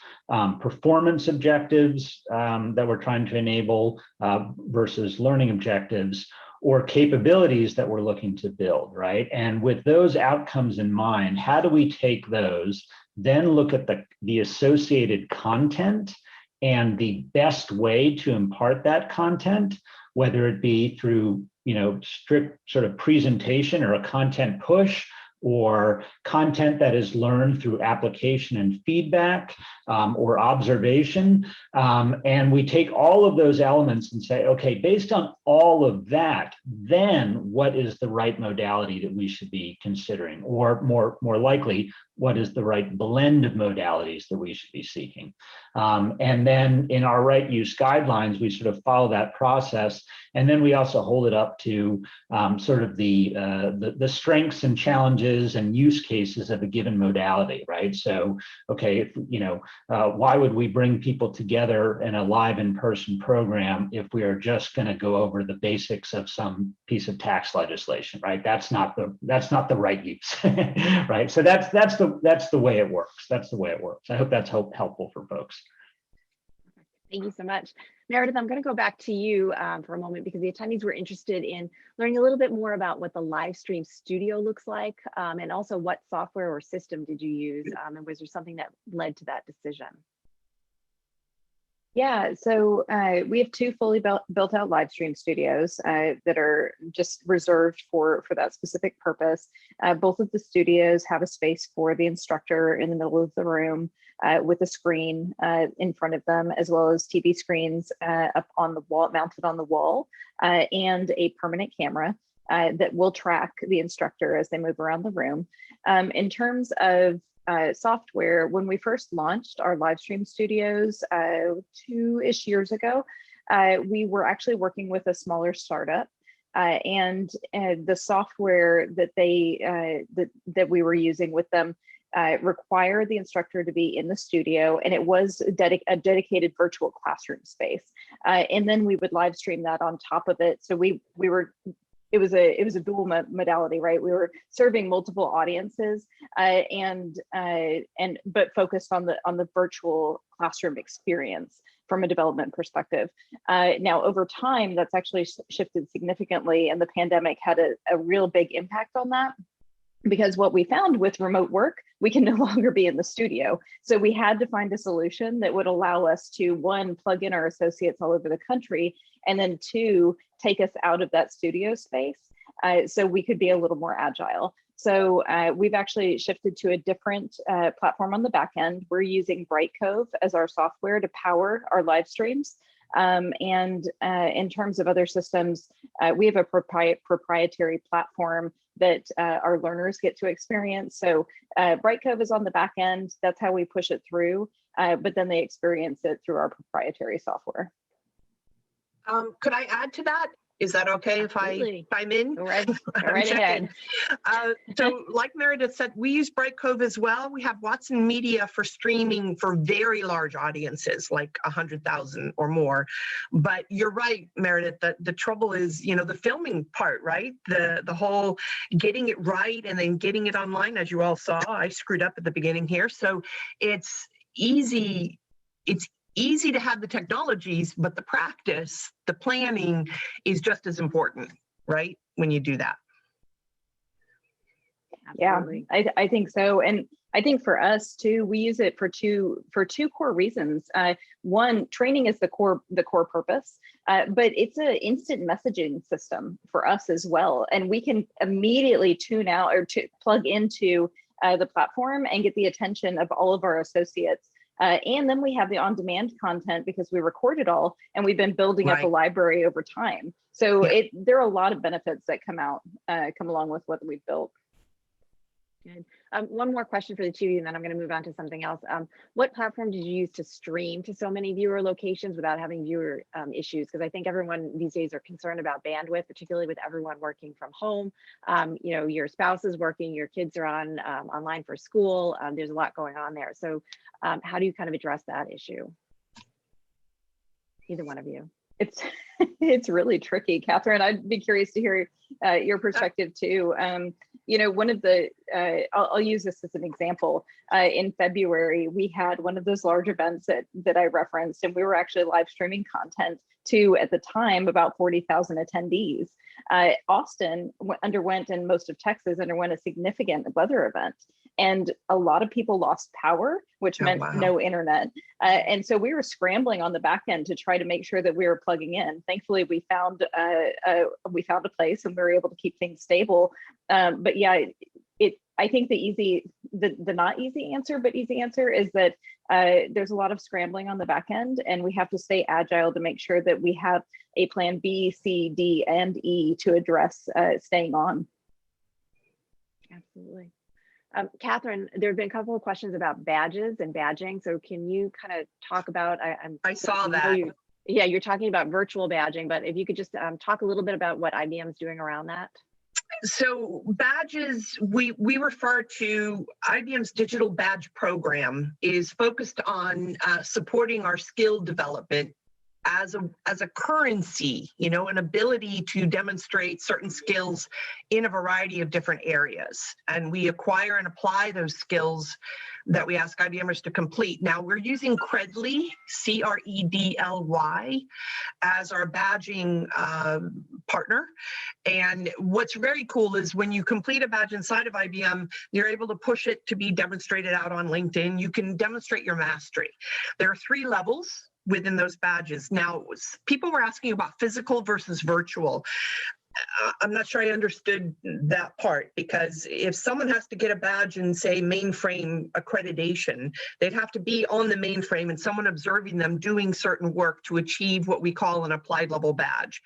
performance objectives that we're trying to enable versus learning objectives, or capabilities that we're looking to build, right? And with those outcomes in mind, how do we take those, then look at the associated content and the best way to impart that content, whether it be through, strict sort of presentation or a content push, or content that is learned through application and feedback or observation. And we take all of those elements and say, okay, based on all of that, then what is the right modality that we should be considering? Or more likely, what is the right blend of modalities that we should be seeking? And then in our right use guidelines, we sort of follow that process. And then we also hold it up to sort of the strengths and challenges and use cases of a given modality, right? So, okay, why would we bring people together in a live in-person program if we are just going to go over the basics of some piece of tax legislation, right? That's not the right use, right? So that's the way it works. That's the way it works. I hope that's helpful for folks. Thank you so much. Meredith, I'm going to go back to you for a moment because the attendees were interested in learning a little bit more about what the live stream studio looks like and also what software or system did you use and was there something that led to that decision? Yeah, so we have two fully built out live stream studios that are just reserved for that specific purpose. Both of the studios have a space for the instructor in the middle of the room with a screen in front of them, as well as TV screens up on the wall, mounted on the wall, and a permanent camera that will track the instructor as they move around the room. In terms of software, when we first launched our live stream studios 2-ish years ago, we were actually working with a smaller startup, and the software that that we were using with them required the instructor to be in the studio, and it was a dedicated virtual classroom space, and then we would live stream that on top of it. So we were. It was a dual modality, right? We were serving multiple audiences, but focused on the virtual classroom experience from a development perspective. Now, over time, that's actually shifted significantly, and the pandemic had a real big impact on that. Because what we found with remote work, we can no longer be in the studio. So we had to find a solution that would allow us to, one, plug in our associates all over the country, and then two, take us out of that studio space so we could be a little more agile. So we've actually shifted to a different platform on the back end. We're using Brightcove as our software to power our live streams. And in terms of other systems, we have a proprietary platform that our learners get to experience. So Brightcove is on the back end. That's how we push it through, but then they experience it through our proprietary software. Could I add to that? Is that okay if I chime in? Go right ahead. So like Meredith said, we use Brightcove as well. We have Watson Media for streaming for very large audiences, like 100,000 or more. But you're right, Meredith, the trouble is, the filming part, right? The whole getting it right and then getting it online, as you all saw. I screwed up at the beginning here. So it's easy to have the technologies, but the practice, the planning is just as important, right? When you do that. Absolutely. Yeah, I think so. And I think for us too, we use it for two core reasons. One, training is the core purpose, but it's an instant messaging system for us as well. And we can immediately tune out or plug into the platform and get the attention of all of our associates. And then we have the on-demand content because we record it all, and we've been building up a library over time. So there are a lot of benefits that come along with what we've built. Good. One more question for the two of you, and then I'm going to move on to something else. What platform did you use to stream to so many viewer locations without having viewer issues? Because I think everyone these days are concerned about bandwidth, particularly with everyone working from home. Your spouse is working, your kids are online for school. There's a lot going on there. So how do you kind of address that issue? Either one of you. It's really tricky, Catherine. I'd be curious to hear your perspective too. One of the, I'll use this as an example. In February, we had one of those large events that I referenced, and we were actually live streaming content to, at the time, about 40,000 attendees. Austin underwent, and most of Texas underwent, a significant weather event. And a lot of people lost power, which meant no internet. And so we were scrambling on the back end to try to make sure that we were plugging in. Thankfully, we found a place and we were able to keep things stable. But yeah, I think the not easy answer, but easy answer is that there's a lot of scrambling on the back end, and we have to stay agile to make sure that we have a plan B, C, D, and E to address staying on. Absolutely. Catherine, there have been a couple of questions about badges and badging. So can you kind of talk about, I saw that. You're talking about virtual badging, but if you could just talk a little bit about what IBM's doing around that. So badges, we refer to IBM's digital badge program is focused on supporting our skill development as a currency, an ability to demonstrate certain skills in a variety of different areas. And we acquire and apply those skills that we ask IBMers to complete. Now we're using Credly, C-R-E-D-L-Y, as our badging partner. And what's very cool is when you complete a badge inside of IBM, you're able to push it to be demonstrated out on LinkedIn. You can demonstrate your mastery. There are 3 levels. within those badges. Now, people were asking about physical versus virtual. I'm not sure I understood that part, because if someone has to get a badge and say mainframe accreditation, they'd have to be on the mainframe and someone observing them doing certain work to achieve what we call an applied level badge.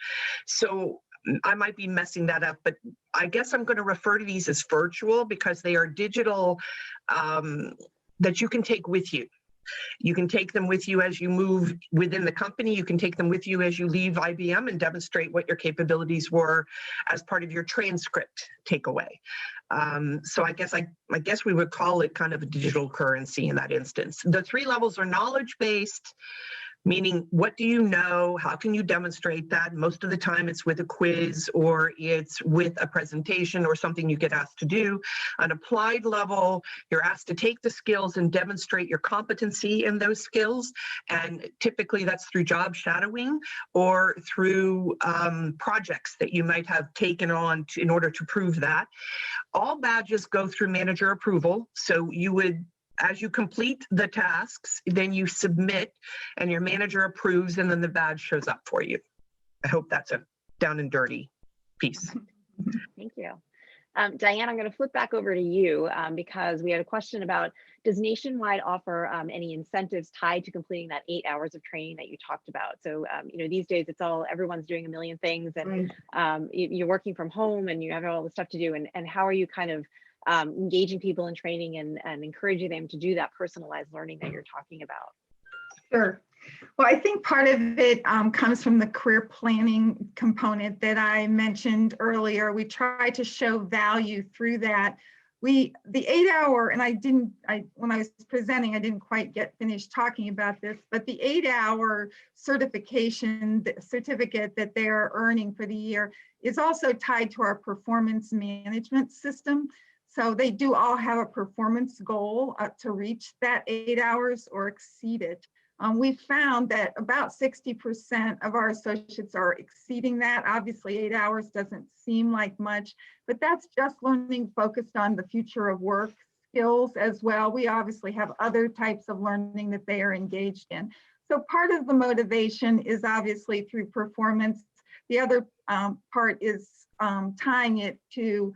So I might be messing that up, but I guess I'm going to refer to these as virtual because they are digital that you can take with you. You can take them with you as you move within the company. You can take them with you as you leave IBM and demonstrate what your capabilities were as part of your transcript takeaway. So I guess we would call it kind of a digital currency in that instance. The 3 levels are knowledge-based, meaning what do you know? How can you demonstrate that? Most of the time it's with a quiz or it's with a presentation or something you get asked to do. An applied level, you're asked to take the skills and demonstrate your competency in those skills. And typically that's through job shadowing or through projects that you might have taken on in order to prove that. All badges go through manager approval. So you would, as you complete the tasks, then you submit and your manager approves, and then the badge shows up for you. I hope that's a down and dirty piece. Thank you. Diane, I'm going to flip back over to you because we had a question about, does Nationwide offer any incentives tied to completing that 8 hours of training that you talked about? So, these days everyone's doing a million things, and you're working from home and you have all the stuff to do. And how are you kind of engaging people in training and encouraging them to do that personalized learning that you're talking about? Sure. Well, I think part of it comes from the career planning component that I mentioned earlier. We try to show value through that. The 8 hour, and when I was presenting, I didn't quite get finished talking about this, but the 8 hour certificate that they are earning for the year is also tied to our performance management system. So they do all have a performance goal to reach that 8 hours or exceed it. We found that about 60% of our associates are exceeding that. Obviously, 8 hours doesn't seem like much, but that's just learning focused on the future of work skills as well. We obviously have other types of learning that they are engaged in. So part of the motivation is obviously through performance. The other part is tying it to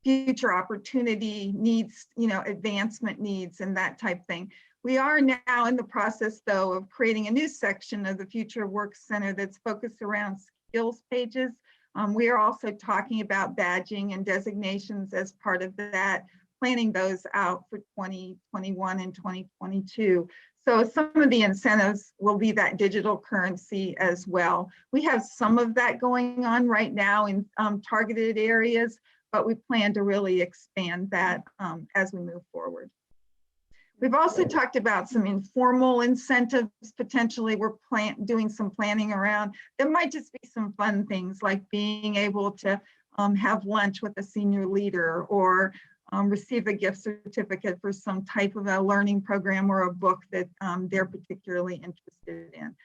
future opportunity needs, advancement needs and that type thing. We are now in the process, though, of creating a new section of the Future Work Center that's focused around skills pages. We are also talking about badging and designations as part of that, planning those out for 2021 and 2022. So some of the incentives will be that digital currency as well. We have some of that going on right now in targeted areas, but we plan to really expand that as we move forward. We've also talked about some informal incentives. Potentially, we're doing some planning around. There might just be some fun things like being able to have lunch with a senior leader or receive a gift certificate for some type of a learning program or a book that they're particularly interested in.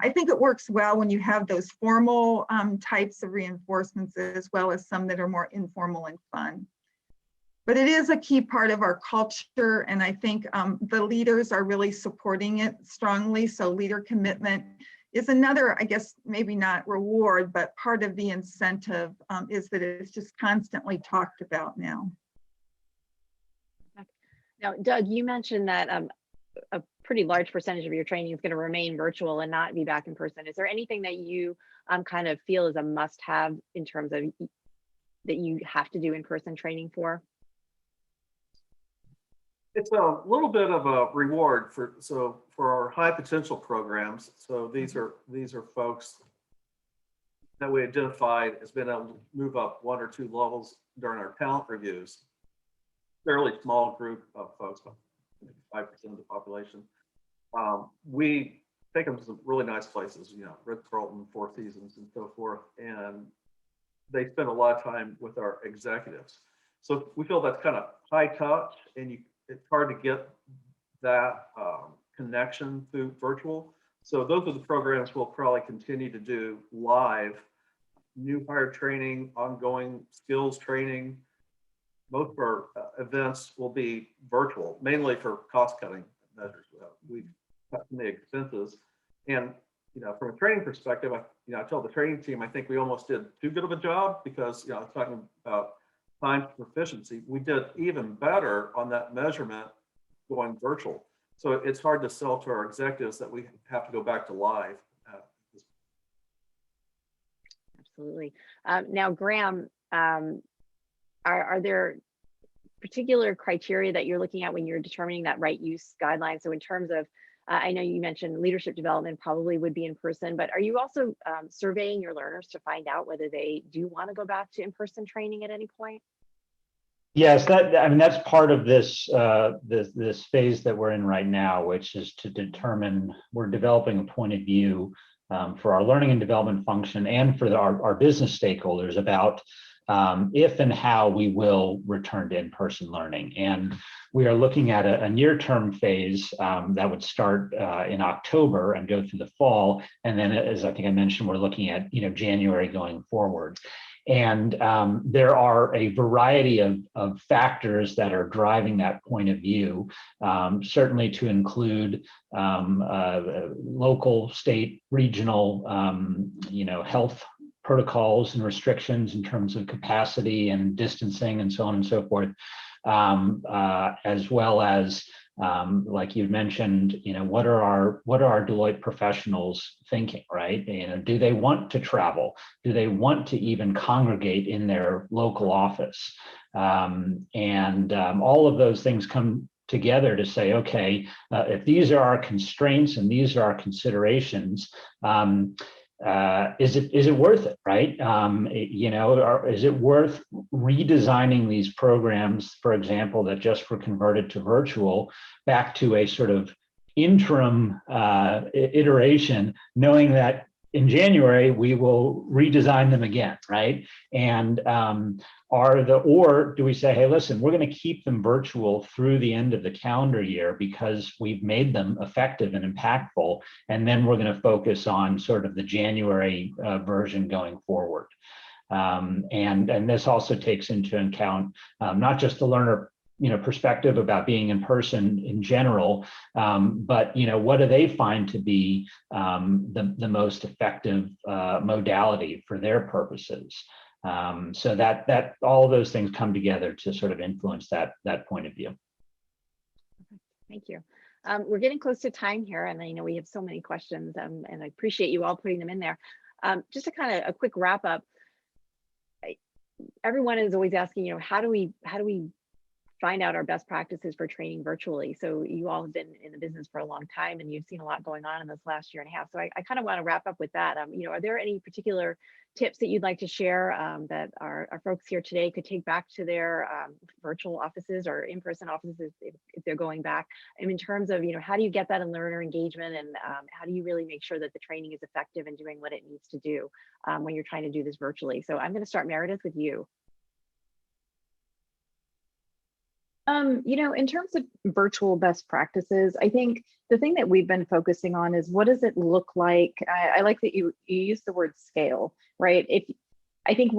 I think it works well when you have those formal types of reinforcements as well as some that are more informal and fun. But it is a key part of our culture, and I think the leaders are really supporting it strongly. So leader commitment is another, I guess, maybe not reward, but part of the incentive is that it's just constantly talked about now. Now, Doug, you mentioned that a pretty large percentage of your training is going to remain virtual and not be back in person. Is there anything that you kind of feel is a must-have in terms of that you have to do in-person training for? It's a little bit of a reward for our high potential programs. So these are folks that we identified as being able to move up 1 or 2 levels during our talent reviews. Fairly small group of folks, 5% of the population. We take them to some really nice places, Ritz-Carlton, Four Seasons, and so forth, and they spend a lot of time with our executives. So we feel that's kind of high touch, and it's hard to get that connection through virtual. So those are the programs we'll probably continue to do live, new hire training, ongoing skills training. Most of our events will be virtual, mainly for cost cutting measures. We cutting the expenses. And, from a training perspective, I tell the training team, I think we almost did too good of a job because, talking about time proficiency, we did even better on that measurement going virtual. So it's hard to sell to our executives that we have to go back to live. Absolutely. Now, Graham, are there particular criteria that you're looking at when you're determining that right use guideline? So in terms of, I know you mentioned leadership development probably would be in person, but are you also surveying your learners to find out whether they do want to go back to in-person training at any point? Yes, that's part of this this phase that we're in right now, which is to determine, we're developing a point of view for our learning and development function and for our business stakeholders about if and how we will return to in-person learning. And we are looking at a near-term phase that would start in October and go through the fall. And then, as I think I mentioned, we're looking at January going forward. And there are a variety of factors that are driving that point of view, certainly to include local, state, regional, health protocols and restrictions in terms of capacity and distancing and so on and so forth, as well as, like you mentioned, what are our Deloitte professionals thinking, right? Do they want to travel? Do they want to even congregate in their local office? And all of those things come together to say, okay, if these are our constraints and these are our considerations, is it worth it, right? Or is it worth redesigning these programs, for example, that just were converted to virtual, back to a sort of interim iteration, knowing that in January we will redesign them again, right? And or do we say, hey, listen, we're going to keep them virtual through the end of the calendar year because we've made them effective and impactful, and then we're going to focus on sort of the January version going forward. And this also takes into account not just the learner perspective about being in person in general, but what do they find to be the most effective modality for their purposes? So that all of those things come together to sort of influence that point of view. Thank you. We're getting close to time here, and I know we have so many questions, and I appreciate you all putting them in there. Just a kind of a quick wrap up. Everyone is always asking, how do we find out our best practices for training virtually? So you all have been in the business for a long time, and you've seen a lot going on in this last year and a half. So I kind of want to wrap up with that. Are there any particular tips that you'd like to share that our folks here today could take back to their virtual offices or in-person offices if they're going back? And in terms of, how do you get that in learner engagement, and how do you really make sure that the training is effective and doing what it needs to do when you're trying to do this virtually? So I'm going to start, Meredith, with you. In terms of virtual best practices, I think the thing that we've been focusing on is what does it look like? I like that you use the word scale, right? I think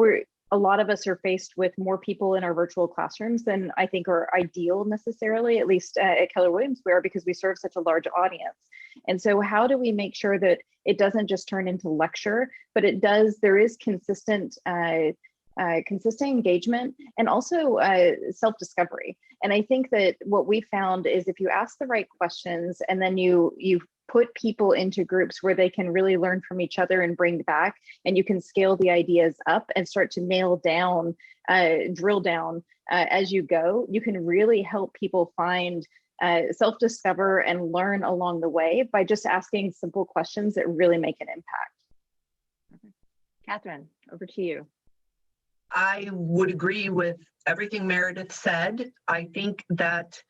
a lot of us are faced with more people in our virtual classrooms than I think are ideal necessarily, at least at Keller Williams, because we serve such a large audience. And so how do we make sure that it doesn't just turn into lecture, but there is consistent engagement and also self-discovery. And I think that what we found is if you ask the right questions and then you put people into groups where they can really learn from each other and bring back, and you can scale the ideas up and start to nail down, drill down as you go, you can really help people find, self-discover and learn along the way by just asking simple questions that really make an impact. Catherine, over to you. I would agree with everything Meredith said. I think that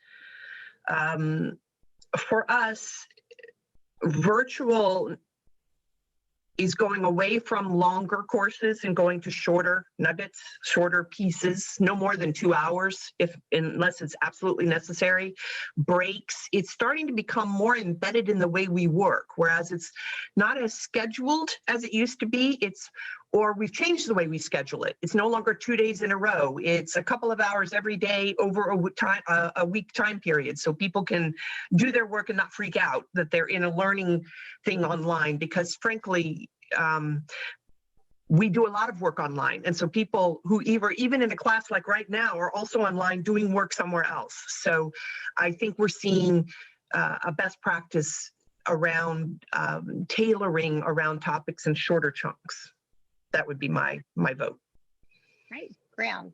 for us, virtual is going away from longer courses and going to shorter nuggets, shorter pieces, no more than 2 hours, unless it's absolutely necessary. Breaks, it's starting to become more embedded in the way we work, whereas it's not as scheduled as it used to be. It's or we've changed the way we schedule it. It's no longer 2 days in a row. It's a couple of hours every day over a week time period, so people can do their work and not freak out that they're in a learning thing online, because frankly, we do a lot of work online. And so people who even in a class like right now are also online doing work somewhere else. So I think we're seeing a best practice around tailoring around topics in shorter chunks. That would be my vote. Right, Graham.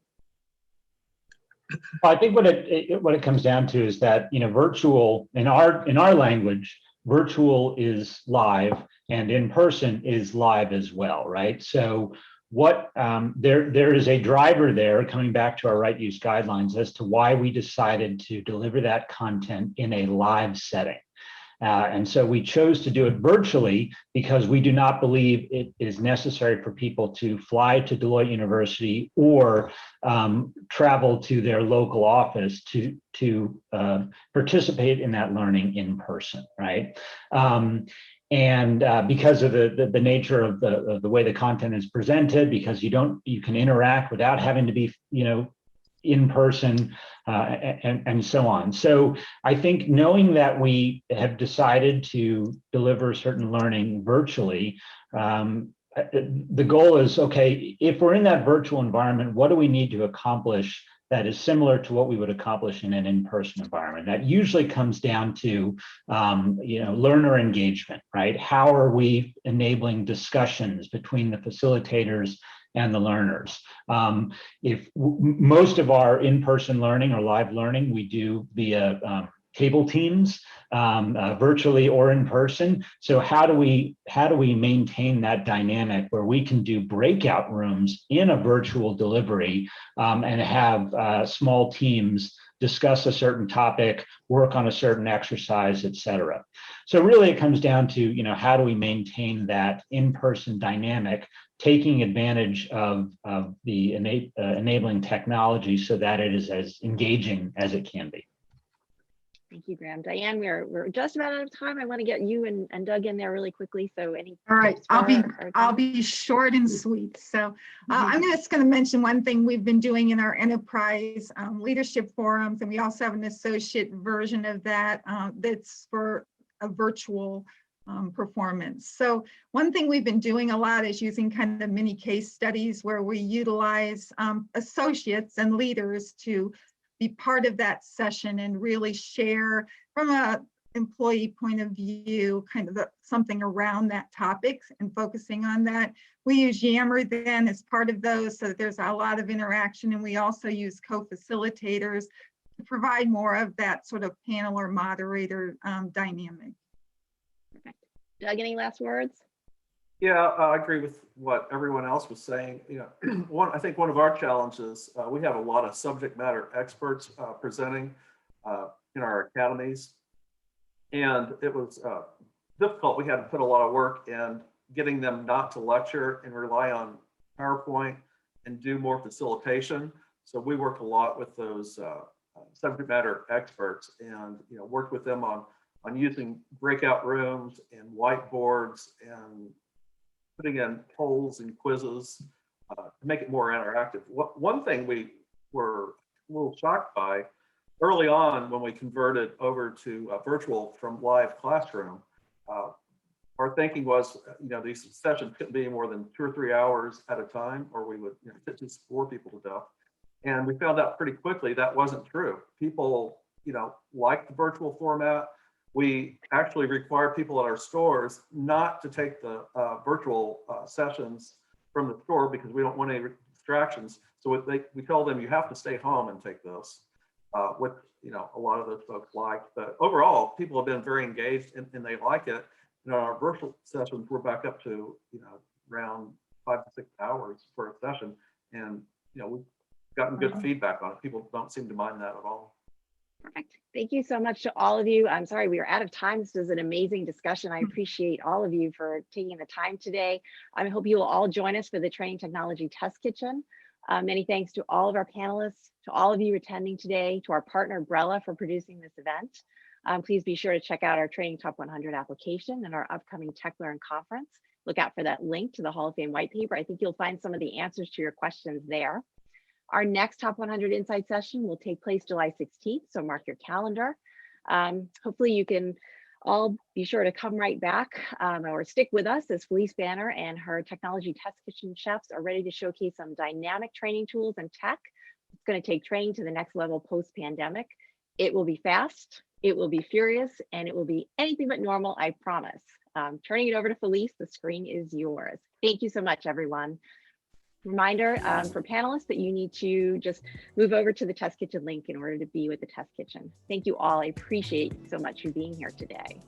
I think what it comes down to is that, you know, virtual in our language, virtual is live and in person is live as well, right? So what there is a driver there, coming back to our right use guidelines, as to why we decided to deliver that content in a live setting. And so we chose to do it virtually because we do not believe it is necessary for people to fly to Deloitte University or travel to their local office to participate in that learning in person, right? And because of the nature of the way the content is presented, because you can interact without having to be, you know, in person and so on. So I think knowing that we have decided to deliver certain learning virtually, the goal is, okay, if we're in that virtual environment, what do we need to accomplish that is similar to what we would accomplish in an in-person environment? That usually comes down to, you know, learner engagement, right? How are we enabling discussions between the facilitators and the learners? If most of our in-person learning or live learning we do via cable teams, virtually or in person. So how do we maintain that dynamic where we can do breakout rooms in a virtual delivery and have small teams discuss a certain topic, work on a certain exercise, et cetera. So really it comes down to, you know, how do we maintain that in-person dynamic, taking advantage of the enabling technology so that it is as engaging as it can be. Thank you, Graham. Diane, we're just about out of time. I want to get you and Doug in there really quickly. So any all right, tips I'll be short and sweet. So I'm just going to mention one thing we've been doing in our enterprise leadership forums, and we also have an associate version of that that's for a virtual performance. So one thing we've been doing a lot is using kind of mini case studies where we utilize associates and leaders to be part of that session and really share from a employee point of view, kind of something around that topic and focusing on that. We use Yammer then as part of those, so that there's a lot of interaction, and we also use co-facilitators to provide more of that sort of panel or moderator dynamic. Perfect. Doug, any last words? Yeah, I agree with what everyone else was saying. You know, I think one of our challenges, we have a lot of subject matter experts presenting in our academies, and it was difficult. We had to put a lot of work in getting them not to lecture and rely on PowerPoint and do more facilitation. So we worked a lot with those subject matter experts, and you know, worked with them on using breakout rooms and whiteboards and putting in polls and quizzes to make it more interactive. One thing we were a little shocked by early on when we converted over to virtual from live classroom, our thinking was, you know, these sessions couldn't be more than 2 or 3 hours at a time, or we would, you know, just bore people to death. And we found out pretty quickly that wasn't true. People, you know, like the virtual format. We actually require people at our stores not to take the virtual sessions from the store because we don't want any distractions. So we tell them you have to stay home and take this, which, you know, a lot of those folks like. But overall, people have been very engaged and they like it. You know, our virtual sessions, we're back up to, you know, around 5 to 6 hours for a session. And, you know, we've gotten good feedback on it. People don't seem to mind that at all. Perfect. Thank you so much to all of you. I'm sorry we are out of time. This was an amazing discussion. I appreciate all of you for taking the time today. I hope you will all join us for the Training Technology Test Kitchen. Many thanks to all of our panelists, to all of you attending today, to our partner Brella for producing this event. Please be sure to check out our Training Top 100 application and our upcoming Tech Learn conference. Look out for that link to the Hall of Fame white paper. I think you'll find some of the answers to your questions there. Our next Top 100 Insight session will take place July 16th, so mark your calendar. Hopefully you can all be sure to come right back or stick with us as Phylise Banner and her technology test kitchen chefs are ready to showcase some dynamic training tools and tech. It's going to take training to the next level post-pandemic. It will be fast, it will be furious, and it will be anything but normal, I promise. Turning it over to Phylise, the screen is yours. Thank you so much, everyone. Reminder for panelists that you need to just move over to the test kitchen link in order to be with the test kitchen. Thank you all. I appreciate so much you being here today.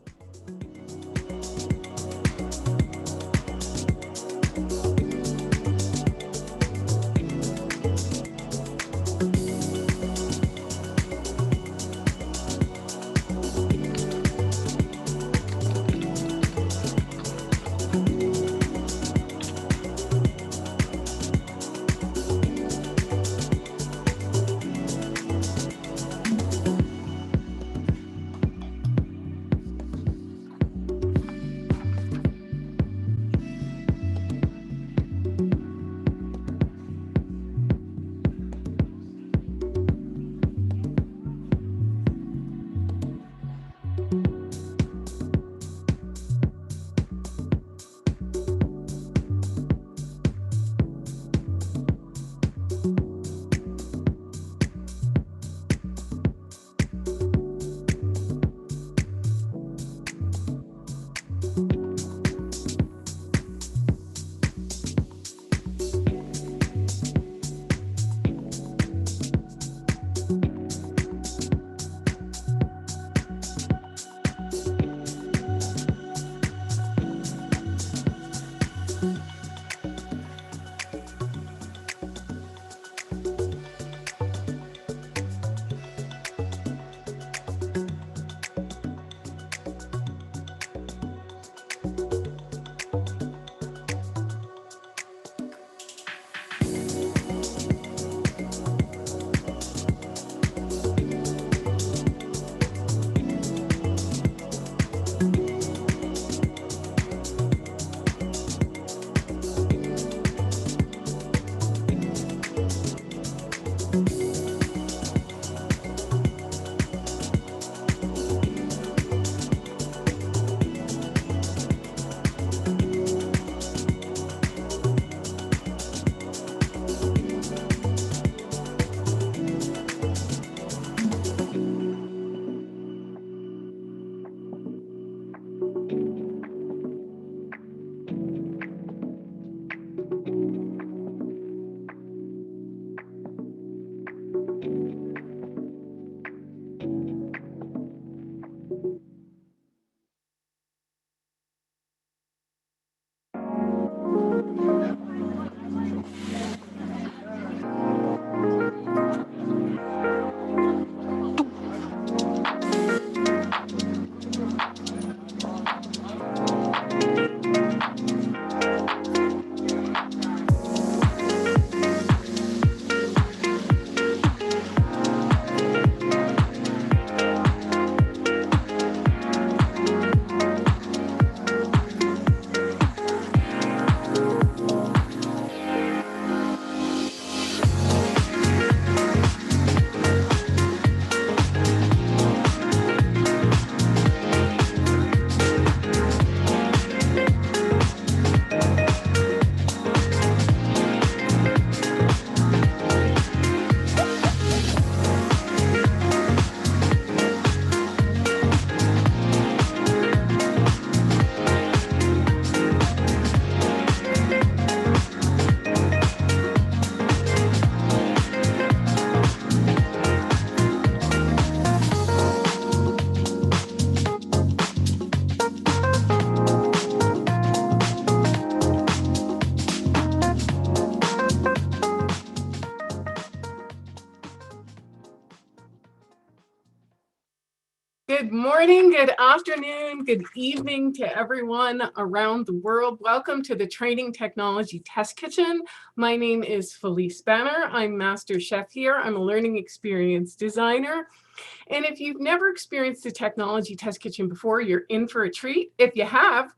Good morning, good afternoon, good evening to everyone around the world. Welcome to the Training Technology Test Kitchen. My name is Phylise Banner. I'm Master Chef here. I'm a learning experience designer. And if you've never experienced the Technology Test Kitchen before, you're in for a treat. If you have,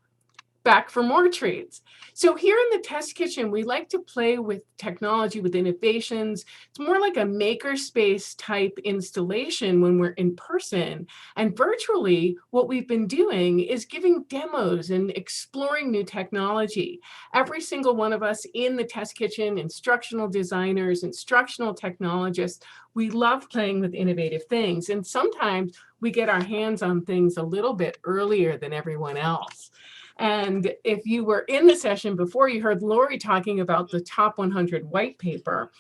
back for more treats. So here in the test kitchen, we like to play with technology, with innovations. It's more like a makerspace type installation when we're in person. And virtually, what we've been doing is giving demos and exploring new technology. Every single one of us in the test kitchen, instructional designers, instructional technologists, we love playing with innovative things. And sometimes we get our hands on things a little bit earlier than everyone else. And if you were in the session before, you heard Lorri talking about the top 100 white paper.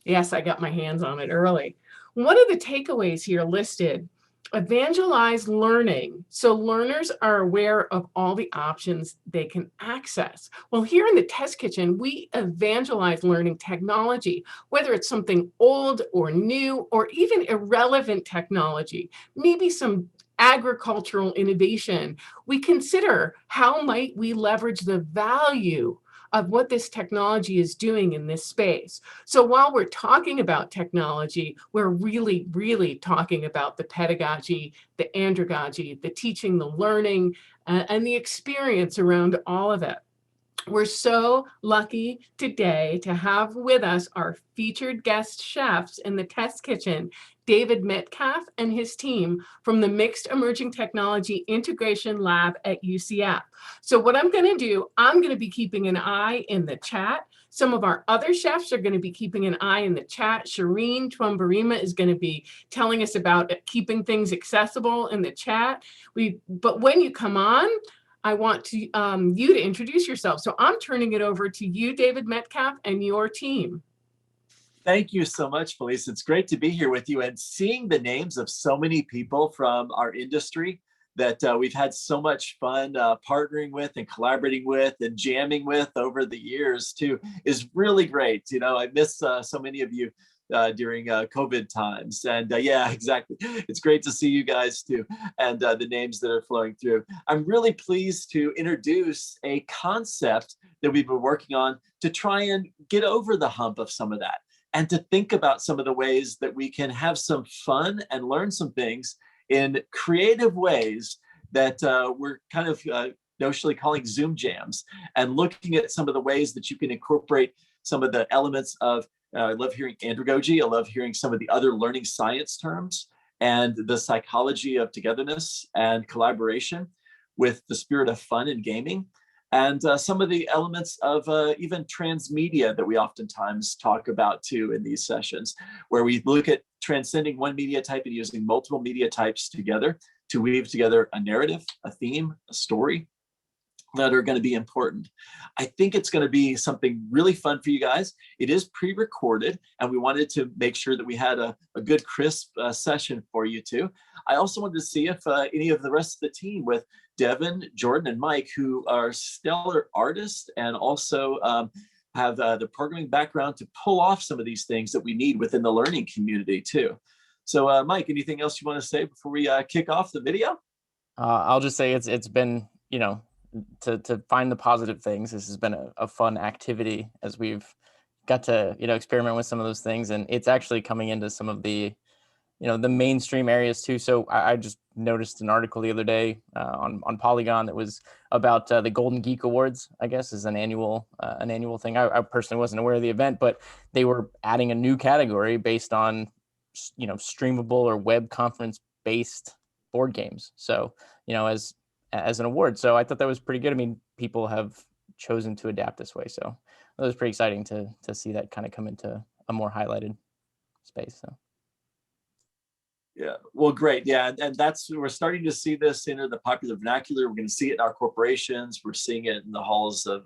Yes, I got my hands on it early. One of the takeaways here listed: evangelize learning, so learners are aware of all the options they can access. Well, here in the test kitchen, we evangelize learning technology, whether it's something old or new or even irrelevant technology, maybe some agricultural innovation. We consider how might we leverage the value of what this technology is doing in this space. So while we're talking about technology, we're really, really talking about the pedagogy, the andragogy, the teaching, the learning, and the experience around all of it. We're so lucky today to have with us our featured guest chefs in the test kitchen, David Metcalf and his team from the Mixed Emerging Technology Integration Lab at UCF. So what I'm going to do, I'm going to be keeping an eye in the chat. Some of our other chefs are going to be keeping an eye in the chat. Shireen Twumbarima is going to be telling us about keeping things accessible in the chat. But when you come on, I want to you to introduce yourself. So I'm turning it over to you, David Metcalf, and your team. Thank you so much, Phylise. It's great to be here with you and seeing the names of so many people from our industry that we've had so much fun partnering with and collaborating with and jamming with over the years too is really great. You know, I miss so many of you during COVID times. And yeah, exactly. It's great to see you guys too, and the names that are flowing through. I'm really pleased to introduce a concept that we've been working on to try and get over the hump of some of that, and to think about some of the ways that we can have some fun and learn some things in creative ways that we're kind of notionally calling Zoom jams, and looking at some of the ways that you can incorporate some of the elements of I love hearing andragogy. I love hearing some of the other learning science terms and the psychology of togetherness and collaboration with the spirit of fun and gaming, and some of the elements of even transmedia that we oftentimes talk about too in these sessions, where we look at transcending one media type and using multiple media types together to weave together a narrative, a theme, a story that are going to be important. I think it's going to be something really fun for you guys. It is pre-recorded, and we wanted to make sure that we had a good, crisp session for you too. I also wanted to see if any of the rest of the team with Devin, Jordan, and Mike, who are stellar artists and also have the programming background to pull off some of these things that we need within the learning community too. So Mike, anything else you want to say before we kick off the video? I'll just say it's been, you know, to find the positive things. This has been a fun activity as we've got to, you know, experiment with some of those things, and it's actually coming into some of the, you know, the mainstream areas too. So I just noticed an article the other day on Polygon that was about the Golden Geek Awards, I guess, is an annual thing. I personally wasn't aware of the event, but they were adding a new category based on, you know, streamable or web conference based board games. So, you know, as an award. So I thought that was pretty good. I mean, people have chosen to adapt this way. So it was pretty exciting to see that kind of come into a more highlighted space. So. Yeah, well, great. Yeah, and that's, we're starting to see this enter the popular vernacular. We're going to see it in our corporations. We're seeing it in the halls of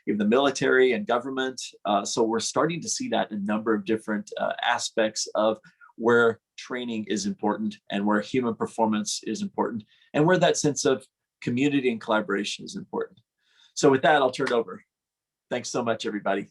even the military and government. So we're starting to see that in a number of different aspects of where training is important and where human performance is important and where that sense of community and collaboration is important. So with that, I'll turn it over. Thanks so much, everybody.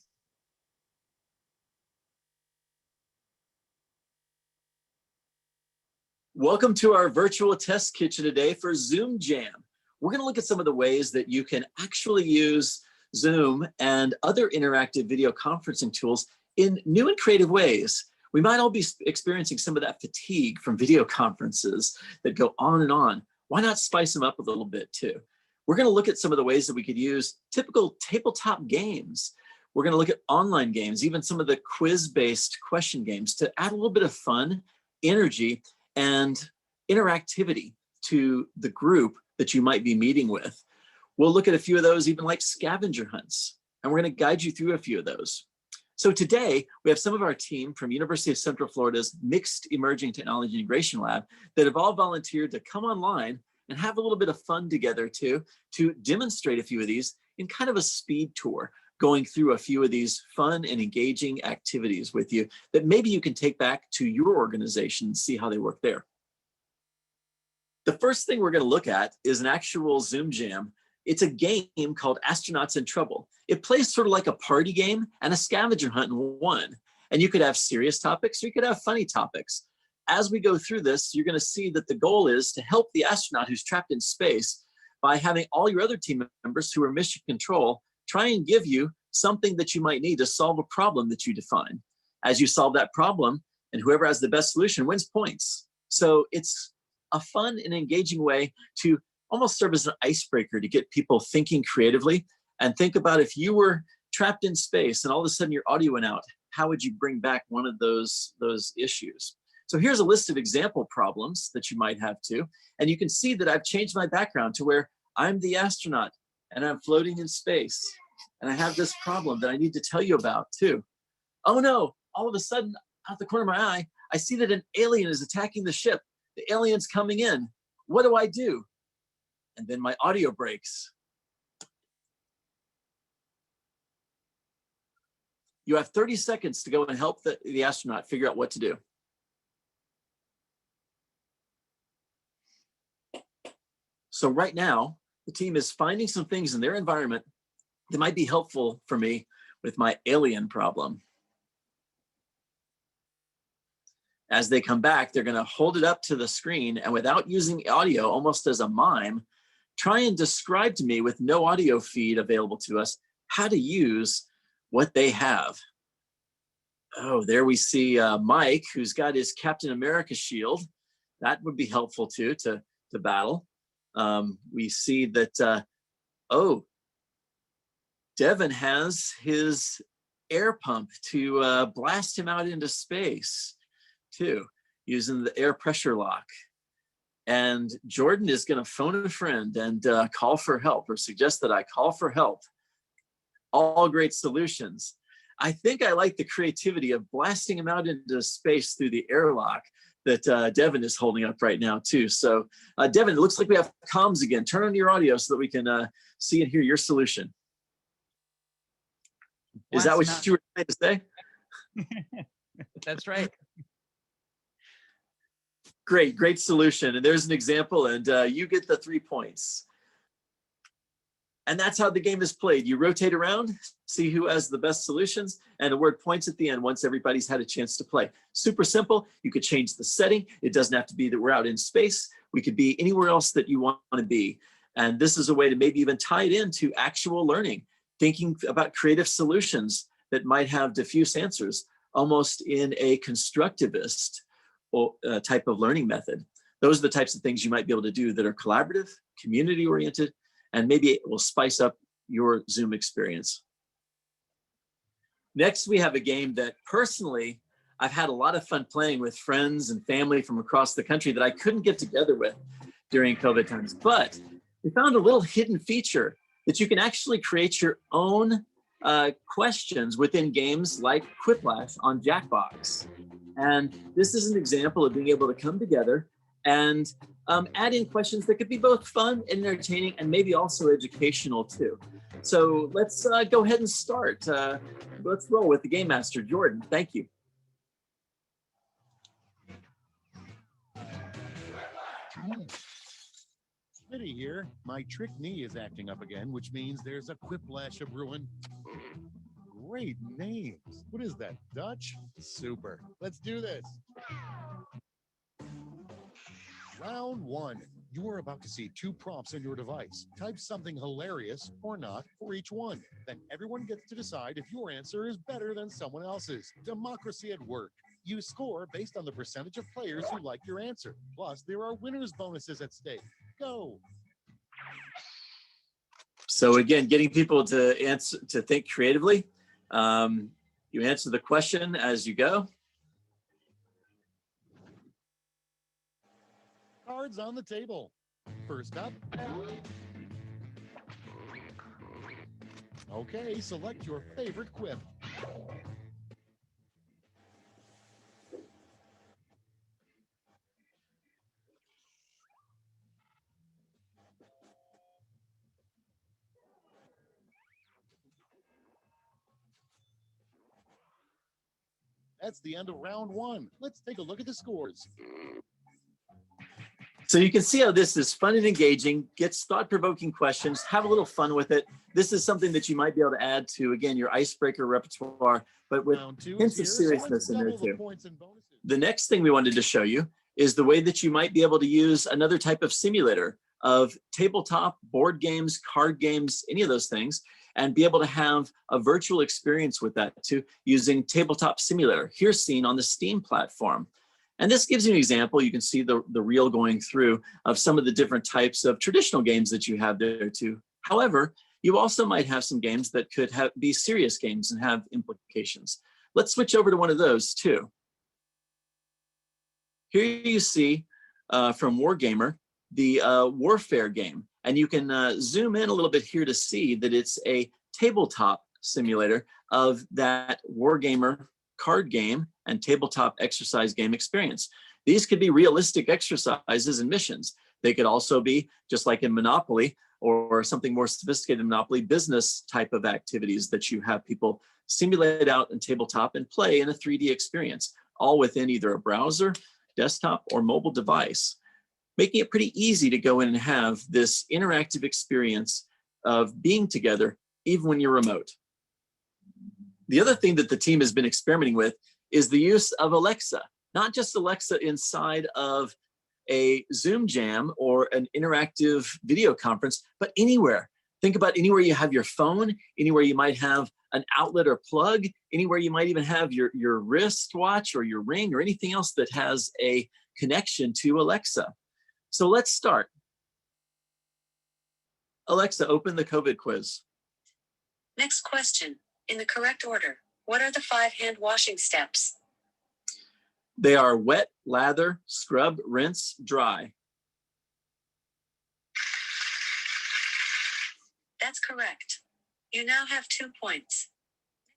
Welcome to our virtual test kitchen today for Zoom Jam. We're going to look at some of the ways that you can actually use Zoom and other interactive video conferencing tools in new and creative ways. We might all be experiencing some of that fatigue from video conferences that go on and on. Why not spice them up a little bit too? We're going to look at some of the ways that we could use typical tabletop games. We're going to look at online games, even some of the quiz-based question games, to add a little bit of fun, energy, and interactivity to the group that you might be meeting with. We'll look at a few of those, even like scavenger hunts, and we're going to guide you through a few of those. So today, we have some of our team from University of Central Florida's Mixed Emerging Technology Integration Lab that have all volunteered to come online and have a little bit of fun together too, to demonstrate a few of these in kind of a speed tour, going through a few of these fun and engaging activities with you that maybe you can take back to your organization and see how they work there. The first thing we're going to look at is an actual Zoom jam. It's a game called Astronauts in Trouble. It plays sort of like a party game and a scavenger hunt in one. And you could have serious topics or you could have funny topics. As we go through this, you're going to see that the goal is to help the astronaut who's trapped in space by having all your other team members who are mission control try and give you something that you might need to solve a problem that you define. As you solve that problem, and whoever has the best solution wins points. So it's a fun and engaging way to almost serve as an icebreaker to get people thinking creatively and think about if you were trapped in space and all of a sudden your audio went out, how would you bring back one of those issues? So here's a list of example problems that you might have too. And you can see that I've changed my background to where I'm the astronaut and I'm floating in space. And I have this problem that I need to tell you about too. Oh no, all of a sudden out the corner of my eye, I see that an alien is attacking the ship. The alien's coming in. What do I do? And then my audio breaks. You have 30 seconds to go and help the astronaut figure out what to do. So right now, the team is finding some things in their environment that might be helpful for me with my alien problem. As they come back, they're going to hold it up to the screen and without using audio, almost as a mime, try and describe to me with no audio feed available to us how to use what they have. Oh, there we see Mike, who's got his Captain America shield. That would be helpful too, to battle. We see that, oh, Devin has his air pump to blast him out into space too, using the air pressure lock. And Jordan is going to phone a friend and call for help or suggest that I call for help. All great solutions. I think I like the creativity of blasting him out into space through the airlock that Devin is holding up right now too. So Devin, it looks like we have comms again. Turn on your audio so that we can see and hear your solution. Is that what you were trying to say? That's right. Great solution. And there's an example, and you get the 3 points. And that's how the game is played. You rotate around, see who has the best solutions, and the word points at the end once everybody's had a chance to play. Super simple. You could change the setting. It doesn't have to be that we're out in space. We could be anywhere else that you want to be. And this is a way to maybe even tie it into actual learning, thinking about creative solutions that might have diffuse answers, almost in a constructivist type of learning method. Those are the types of things you might be able to do that are collaborative, community-oriented, and maybe it will spice up your Zoom experience. Next, we have a game that personally, I've had a lot of fun playing with friends and family from across the country that I couldn't get together with during COVID times, but we found a little hidden feature that you can actually create your own questions within games like Quiplash on Jackbox. And this is an example of being able to come together and add in questions that could be both fun and entertaining and maybe also educational too. So let's go ahead and start. Let's roll with the Game Master, Jordan. Thank you. Smitty here. My trick knee is acting up again, which means there's a quiplash of ruin. Great names. What is that, Dutch? Super. Let's do this. Round one. You are about to see 2 prompts on your device. Type something hilarious or not for each one. Then everyone gets to decide if your answer is better than someone else's. Democracy at work. You score based on the percentage of players who like your answer. Plus, there are winners bonuses at stake. Go. So again, getting people to think creatively. You answer the question as you go. Cards on the table. First up. Okay, select your favorite quip. That's the end of round one. Let's take a look at the scores. So you can see how this is fun and engaging, gets thought-provoking questions, have a little fun with it. This is something that you might be able to add to, again, your icebreaker repertoire, but with hints of seriousness in there too. The next thing we wanted to show you is the way that you might be able to use another type of simulator of tabletop, board games, card games, any of those things, and be able to have a virtual experience with that too, using Tabletop Simulator, here seen on the Steam platform. And this gives you an example. You can see the reel going through of some of the different types of traditional games that you have there too. However, you also might have some games that could be serious games and have implications. Let's switch over to one of those too. Here you see from Wargamer, the Warfare game. And you can zoom in a little bit here to see that it's a tabletop simulator of that Wargamer card game and tabletop exercise game experience. These could be realistic exercises and missions. They could also be, just like in Monopoly or something more sophisticated in Monopoly, business type of activities that you have people simulate out in tabletop and play in a 3D experience, all within either a browser, desktop, or mobile device, making it pretty easy to go in and have this interactive experience of being together, even when you're remote. The other thing that the team has been experimenting with is the use of Alexa, not just Alexa inside of a Zoom jam or an interactive video conference, but anywhere. Think about anywhere you have your phone, anywhere you might have an outlet or plug, anywhere you might even have your wristwatch or your ring or anything else that has a connection to Alexa. So let's start. Alexa, open the COVID quiz. Next question. In the correct order, what are the 5 hand washing steps? They are wet, lather, scrub, rinse, dry. That's correct. You now have 2 points.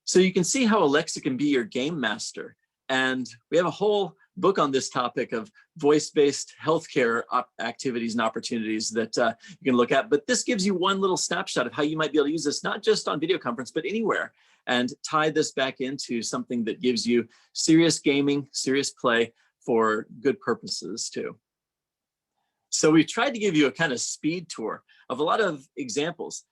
So you can see how Alexa can be your game master. And we have a whole book on this topic of voice-based healthcare activities and opportunities that you can look at. But this gives you one little snapshot of how you might be able to use this, not just on video conference, but anywhere, and tie this back into something that gives you serious gaming, serious play for good purposes too. So we tried to give you a kind of speed tour of a lot of examples,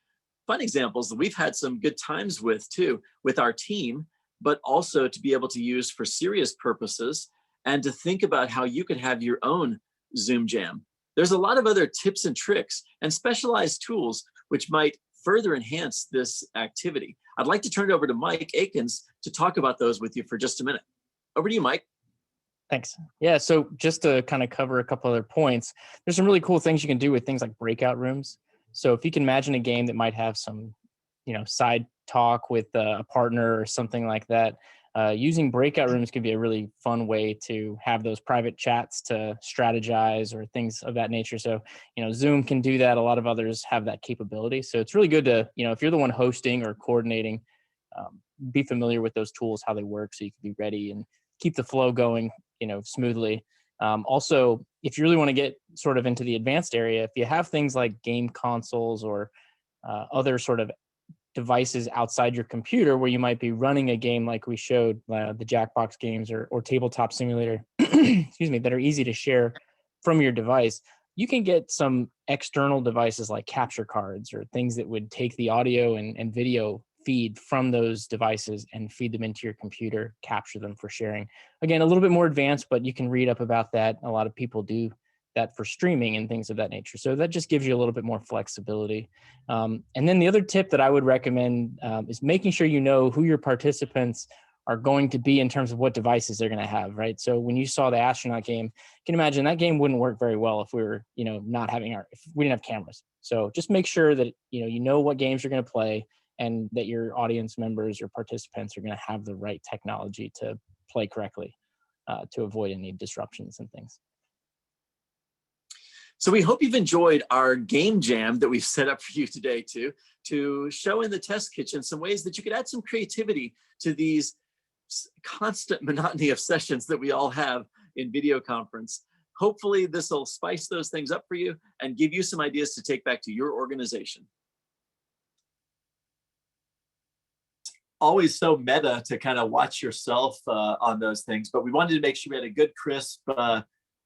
fun examples that we've had some good times with too, with our team, but also to be able to use for serious purposes and to think about how you could have your own Zoom jam. There's a lot of other tips and tricks and specialized tools which might further enhance this activity. I'd like to turn it over to Mike Akins to talk about those with you for just a minute. Over to you, Mike. Thanks. Yeah, so just to kind of cover a couple other points, there's some really cool things you can do with things like breakout rooms. So if you can imagine a game that might have some, side talk with a partner or something like that, using breakout rooms could be a really fun way to have those private chats to strategize or things of that nature. So, Zoom can do that. A lot of others have that capability. So it's really good to, if you're the one hosting or coordinating, be familiar with those tools, how they work, so you can be ready and keep the flow going, smoothly. Also, if you really want to get sort of into the advanced area, if you have things like game consoles or other sort of devices outside your computer where you might be running a game like we showed, the Jackbox games or Tabletop Simulator, excuse me, that are easy to share from your device, you can get some external devices like capture cards or things that would take the audio and video feed from those devices and feed them into your computer, capture them for sharing. Again, a little bit more advanced, but you can read up about that. A lot of people do that for streaming and things of that nature. So that just gives you a little bit more flexibility. And then the other tip that I would recommend is making sure you know who your participants are going to be in terms of what devices they're going to have, right? So when you saw the astronaut game, you can imagine that game wouldn't work very well if we were, if we didn't have cameras. So just make sure that, you know what games you're going to play, and that your audience members or participants are going to have the right technology to play correctly, to avoid any disruptions and things. So we hope you've enjoyed our game jam that we've set up for you today to show in the test kitchen some ways that you could add some creativity to these constant monotony of sessions that we all have in video conference. Hopefully this will spice those things up for you and give you some ideas to take back to your organization. Always so meta to kind of watch yourself on those things, but we wanted to make sure we had a good, crisp,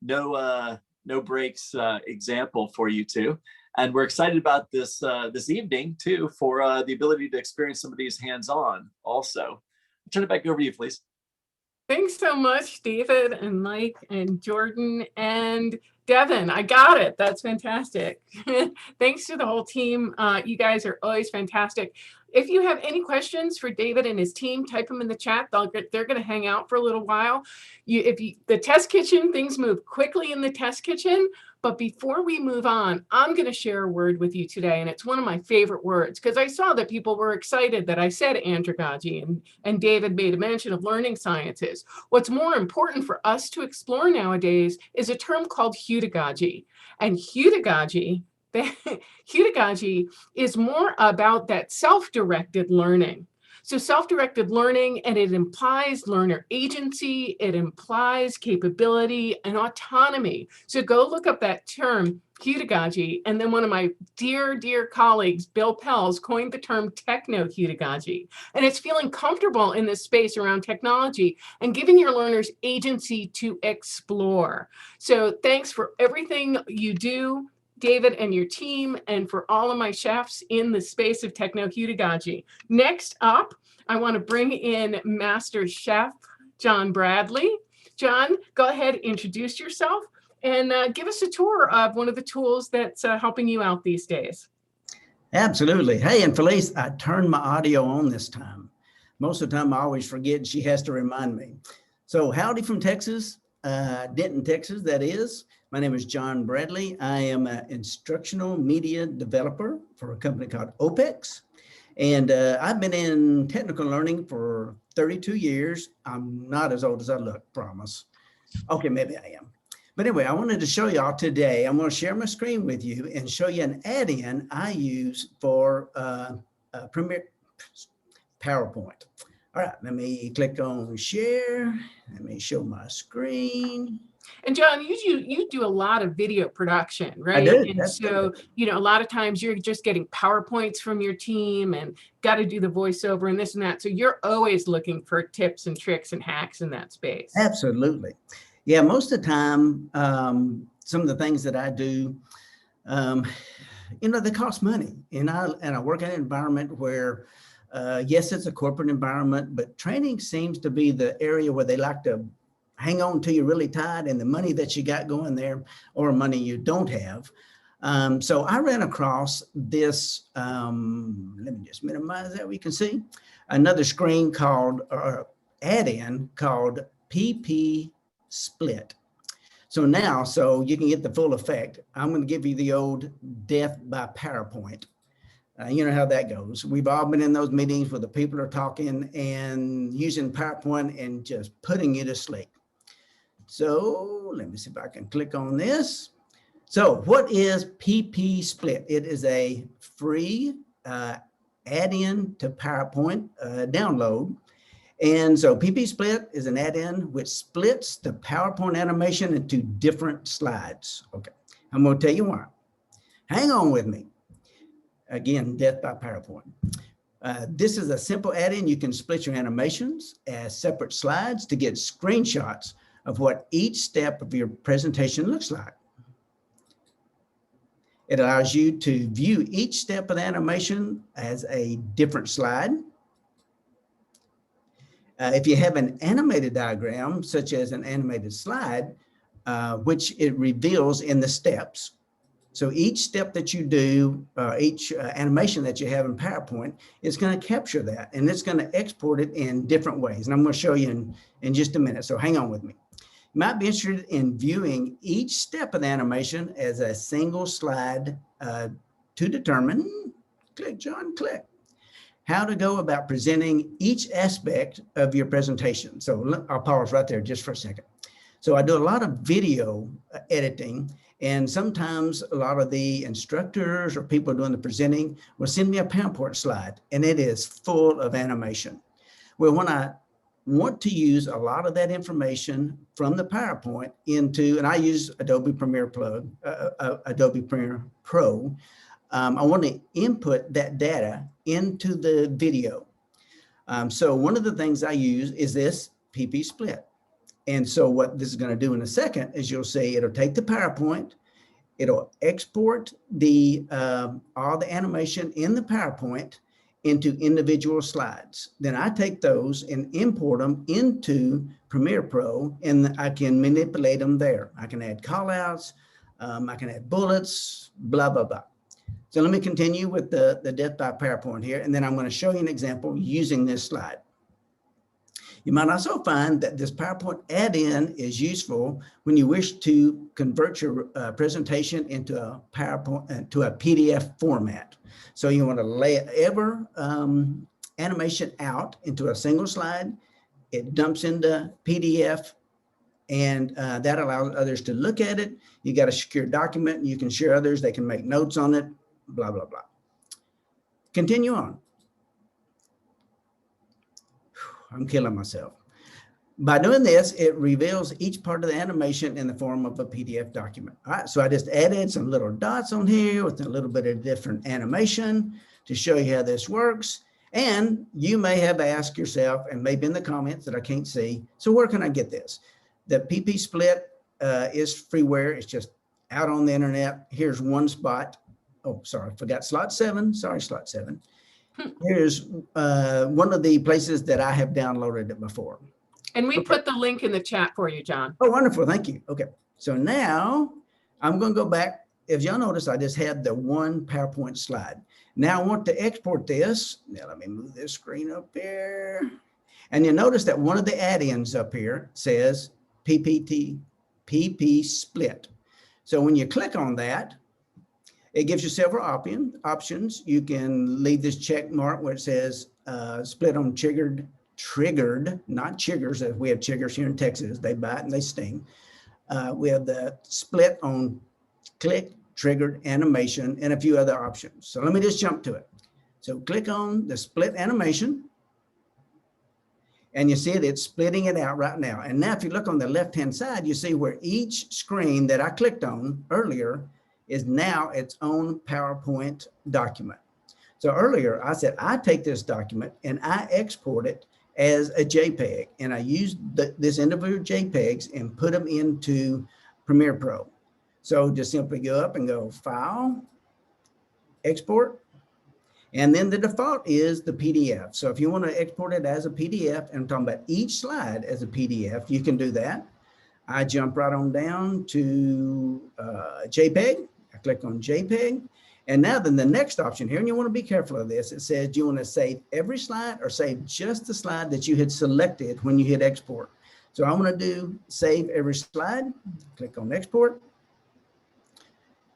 no breaks example for you too. And we're excited about this this evening too, for the ability to experience some of these hands-on also. I'll turn it back over to you, Phylise. Thanks so much, David and Mike and Jordan and Devin. I got it. That's fantastic. Thanks to the whole team. You guys are always fantastic. If you have any questions for David and his team, type them in the chat. They're going to hang out for a little while. The test kitchen, things move quickly in the test kitchen. But before we move on, I'm going to share a word with you today. And it's one of my favorite words, because I saw that people were excited that I said andragogy, and David made a mention of learning sciences. What's more important for us to explore nowadays is a term called hudagogy. And hudagogy is more about that self-directed learning. So self-directed learning, and it implies learner agency, it implies capability and autonomy. So go look up that term, hudagogy, and then one of my dear, dear colleagues, Bill Pells, coined the term techno-hudagogy. And it's feeling comfortable in this space around technology and giving your learners agency to explore. So thanks for everything you do, David and your team, and for all of my chefs in the space of techno-hudagogy. Next up, I want to bring in Master Chef John Bradley. John, go ahead, introduce yourself, and give us a tour of one of the tools that's helping you out these days. Absolutely. Hey, and Phylise, I turned my audio on this time. Most of the time I always forget, and she has to remind me. So howdy from Texas, Denton, Texas, that is. My name is John Bradley. I am an instructional media developer for a company called OPEX. And I've been in technical learning for 32 years. I'm not as old as I look, promise. Okay, maybe I am. But anyway, I wanted to show y'all today, I'm going to share my screen with you and show you an add-in I use for Premier PowerPoint. All right, let me click on share. Let me show my screen. And John, you do a lot of video production, right? I do. And so, a lot of times you're just getting PowerPoints from your team and got to do the voiceover and this and that. So you're always looking for tips and tricks and hacks in that space. Absolutely. Yeah, most of the time, some of the things that I do, they cost money. And I work in an environment where, yes, it's a corporate environment, but training seems to be the area where they like to hang on to you really tight, and the money that you got going there or money you don't have. So I ran across this, let me just minimize that, we can see another screen called, add-in called PP Split. So now, so you can get the full effect, I'm going to give you the old death by PowerPoint. You know how that goes. We've all been in those meetings where the people are talking and using PowerPoint and just putting you to sleep. So let me see if I can click on this. So what is PP Split? It is a free add-in to PowerPoint download. And so PP Split is an add-in which splits the PowerPoint animation into different slides. Okay, I'm going to tell you why. Hang on with me. Again, death by PowerPoint. This is a simple add-in. You can split your animations as separate slides to get screenshots of what each step of your presentation looks like. It allows you to view each step of the animation as a different slide. If you have an animated diagram, such as an animated slide, which it reveals in the steps, So each step that you do, each animation that you have in PowerPoint is going to capture that, and it's going to export it in different ways. And I'm going to show you in just a minute. So hang on with me. You might be interested in viewing each step of the animation as a single slide to determine, click John, click, how to go about presenting each aspect of your presentation. So I'll pause right there just for a second. So I do a lot of video editing, and sometimes a lot of the instructors or people doing the presenting will send me a PowerPoint slide, and it is full of animation. Well, when I want to use a lot of that information from the PowerPoint into, and I use Adobe Premiere Pro, I want to input that data into the video. So one of the things I use is this PP split. And so what this is going to do in a second is you'll see it'll take the PowerPoint, it'll export the all the animation in the PowerPoint into individual slides. Then I take those and import them into Premiere Pro, and I can manipulate them there. I can add callouts, I can add bullets, blah, blah, blah. So let me continue with the Death by PowerPoint here, and then I'm going to show you an example using this slide. You might also find that this PowerPoint add-in is useful when you wish to convert your presentation into a PowerPoint to a PDF format. So you want to lay every animation out into a single slide. It dumps into PDF, and that allows others to look at it. You got a secure document, and you can share others. They can make notes on it, blah, blah, blah. Continue on. I'm killing myself. By doing this, it reveals each part of the animation in the form of a PDF document. All right, so I just added some little dots on here with a little bit of different animation to show you how this works. And you may have asked yourself, and maybe in the comments that I can't see, so where can I get this? The PP Split is freeware. It's just out on the internet. Here's one spot. Oh, sorry, I forgot slot 7. Sorry, slot 7. Here's one of the places that I have downloaded it before. And we put the link in the chat for you, John. Oh, wonderful. Thank you. Okay. So now I'm going to go back. If y'all notice, I just had the one PowerPoint slide. Now I want to export this. Now let me move this screen up here. And you notice that one of the add-ins up here says PP Split. So when you click on that, it gives you several options. You can leave this check mark where it says split on triggered, not chiggers, as we have chiggers here in Texas. They bite and they sting. We have the split on click, triggered, animation, and a few other options. So let me just jump to it. So click on the split animation, and you see it's splitting it out right now. And now if you look on the left-hand side, you see where each screen that I clicked on earlier is now its own PowerPoint document. So earlier I said, I take this document and I export it as a JPEG, and I use this individual JPEGs and put them into Premiere Pro. So just simply go up and go File, Export, and then the default is the PDF. So if you want to export it as a PDF, and I'm talking about each slide as a PDF, you can do that. I jump right on down to JPEG. I click on JPEG. And now then the next option here, and you want to be careful of this, it says, do you want to save every slide or save just the slide that you had selected when you hit export? So I want to do save every slide. Click on export.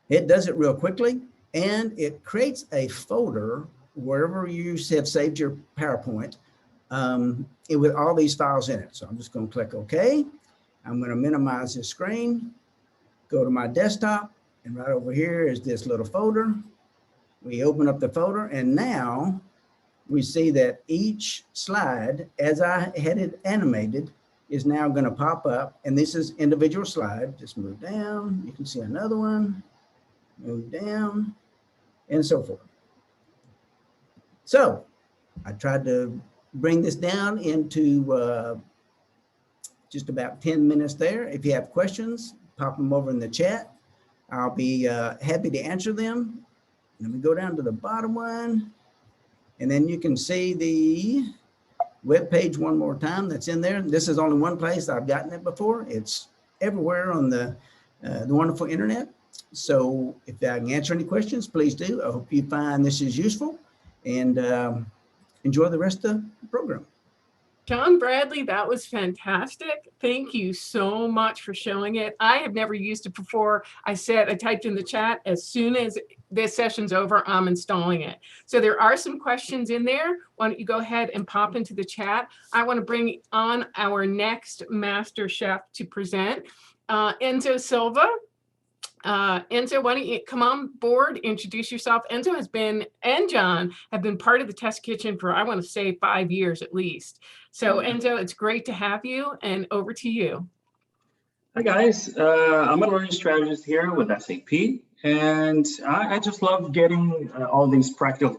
It does it real quickly, and it creates a folder wherever you have saved your PowerPoint with all these files in it. So I'm just going to click OK. I'm going to minimize this screen, go to my desktop, and right over here is this little folder. We open up the folder, and now we see that each slide, as I had it animated, is now going to pop up. And this is individual slide. Just move down. You can see another one. Move down, and so forth. So I tried to bring this down into just about 10 minutes there. If you have questions, pop them over in the chat. I'll be happy to answer them. Let me go down to the bottom one, and then you can see the web page one more time that's in there. This is only one place I've gotten it before. It's everywhere on the wonderful internet. So if I can answer any questions, please do. I hope you find this is useful, and enjoy the rest of the program. John Bradley, that was fantastic. Thank you so much for showing it. I have never used it before. I typed in the chat, as soon as this session's over, I'm installing it. So there are some questions in there. Why don't you go ahead and pop into the chat? I want to bring on our next master chef to present, Enzo Silva. Enzo, why don't you come on board, introduce yourself. Enzo and John have been part of the test kitchen for, I want to say, 5 years at least. So Enzo, it's great to have you, and over to you. Hi guys, I'm a learning strategist here with SAP, and I just love getting all these practical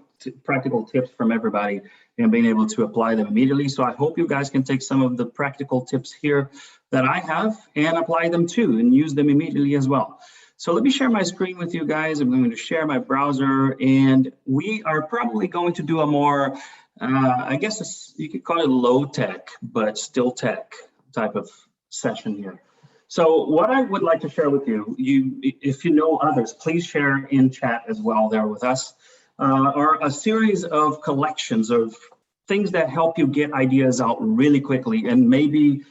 tips from everybody and being able to apply them immediately. So I hope you guys can take some of the practical tips here that I have and apply them too and use them immediately as well. So let me share my screen with you guys. I'm going to share my browser, and we are probably going to do a more, I guess you could call it low tech, but still tech type of session here. So what I would like to share with you, if you know others, please share in chat as well there with us, are a series of collections of things that help you get ideas out really quickly and maybe